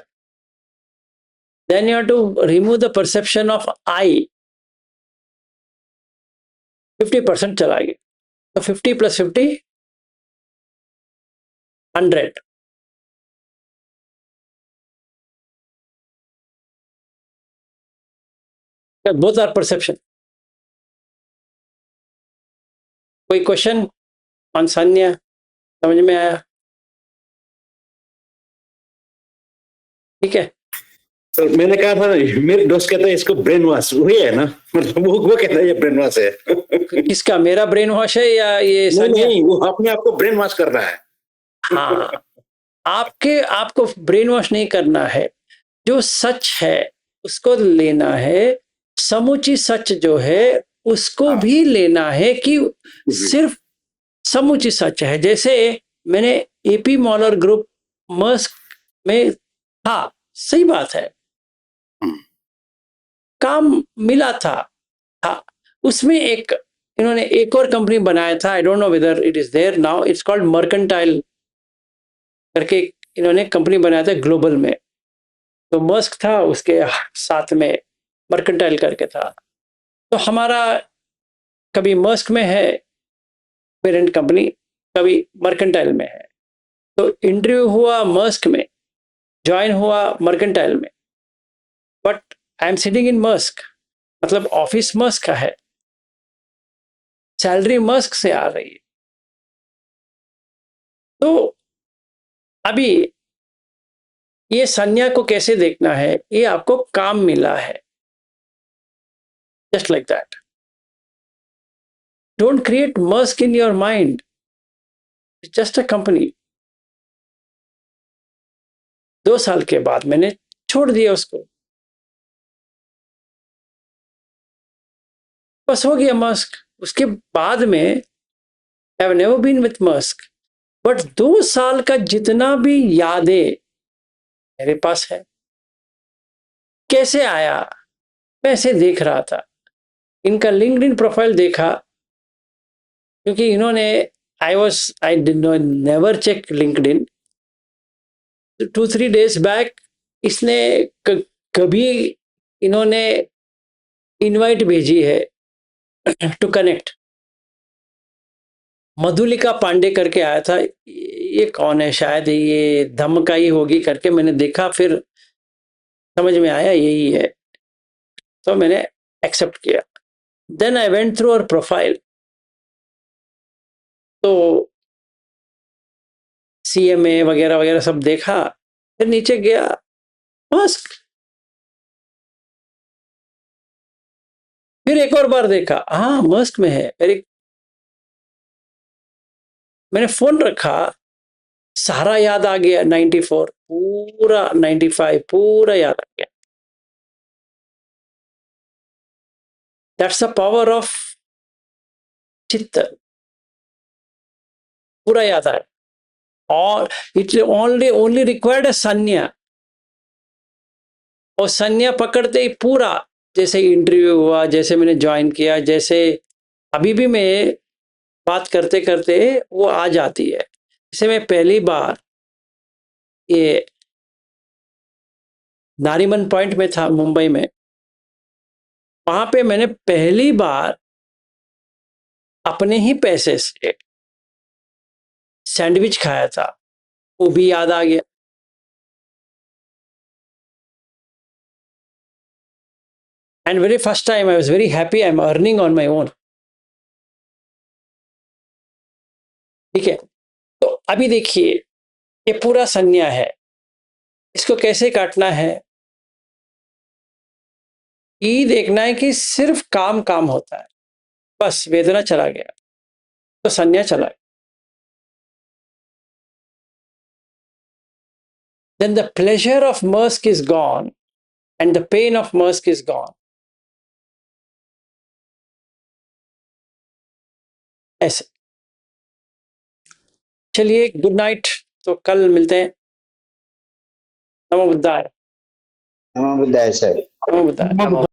Then you have to remove the perception of I. 50% चला गया। तो 50 + 50 100। Both are perception. कोई क्वेश्चन ऑन सन्या? समझ में आया? ठीक है। सर मैंने कहा था, मेरे दोस्त कहता है इसको ब्रेन वॉश, वही है ना? मतलब वो कहता है ये ब्रेन वॉश है। किसका, मेरा ब्रेन वॉश है या ये नहीं सन्या? नहीं, वो अपने आप को ब्रेन वॉश कर रहा है। हाँ, आपको ब्रेन वॉश नहीं करना है। जो सच है उसको लेना है। समूची सच जो है उसको भी लेना है कि सिर्फ समुचित सच है। जैसे मैंने AP मॉलर ग्रुप मर्स्क में था, सही बात है, काम मिला था। उसमें इन्होंने एक और कंपनी बनाया था। I don't know whether it is there now. It's called mercantile करके इन्होंने कंपनी बनाया था ग्लोबल में। तो मर्स्क था, उसके साथ में मर्केंटाइल करके था। तो हमारा कभी मर्स्क में है पेरेंट कंपनी, कभी मर्केंटाइल में है, तो इंटरव्यू हुआ मर्स्क में, ज्वाइन हुआ मर्केंटाइल में, but I am sitting in Maersk, मतलब ऑफिस मर्स्क का है, सैलरी मर्स्क से आ रही है। तो अभी ये संज्ञा को कैसे देखना है, ये आपको काम मिला है, just like that. Don't create Maersk in your mind, it's just a company. 2 साल के बाद मैंने छोड़ दिया उसको, बस हो गया मस्क। उसके बाद में I have never been with Maersk, but 2 साल का जितना भी यादें मेरे पास है। कैसे आया, मैं ऐसे देख रहा था, इनका लिंक्डइन प्रोफाइल देखा, क्योंकि इन्होंने I did never check LinkedIn. 2-3 days back इसने कभी इन्होंने इनवाइट भेजी है टू कनेक्ट। मधुलिका पांडे करके आया था, ये कौन है, शायद ये धमकाई होगी करके मैंने देखा, फिर समझ में आया यही है, तो मैंने एक्सेप्ट किया। Then I went through our profile, तो CMA वगैरह वगैरह सब देखा, फिर नीचे गया मस्क, फिर एक और बार देखा, हाँ मस्क में है। फिर मैंने फोन रखा, सारा याद आ गया, 94 पूरा, 95 पूरा याद आ गया। दैट्स द पावर ऑफ चित्त, पूरा याद आया। और इट ओनली रिक्वायर्ड अ संज्ञा, और संज्ञा पकड़ते ही पूरा, जैसे इंटरव्यू हुआ, जैसे मैंने ज्वाइन किया, जैसे अभी भी मैं बात करते करते वो आ जाती है। जैसे मैं पहली बार ये नारीमन पॉइंट में था मुंबई में, वहां पे मैंने पहली बार अपने ही पैसे से सैंडविच खाया था, वो भी याद आ गया। And very first time I was very happy, I am earning on my own. ठीक है, तो अभी देखिए, ये पूरा संज्ञा है, इसको कैसे काटना है, ये देखना है कि सिर्फ काम काम होता है, बस वेदना चला गया तो संज्ञा चला गया। Then the pleasure of Maersk is gone and the pain of Maersk is gone. ऐसे। चलिए, गुड नाइट, तो कल मिलते हैं। नमो बुद्धाय। नमो बुद्धाय सर। नमो बुद्धाय।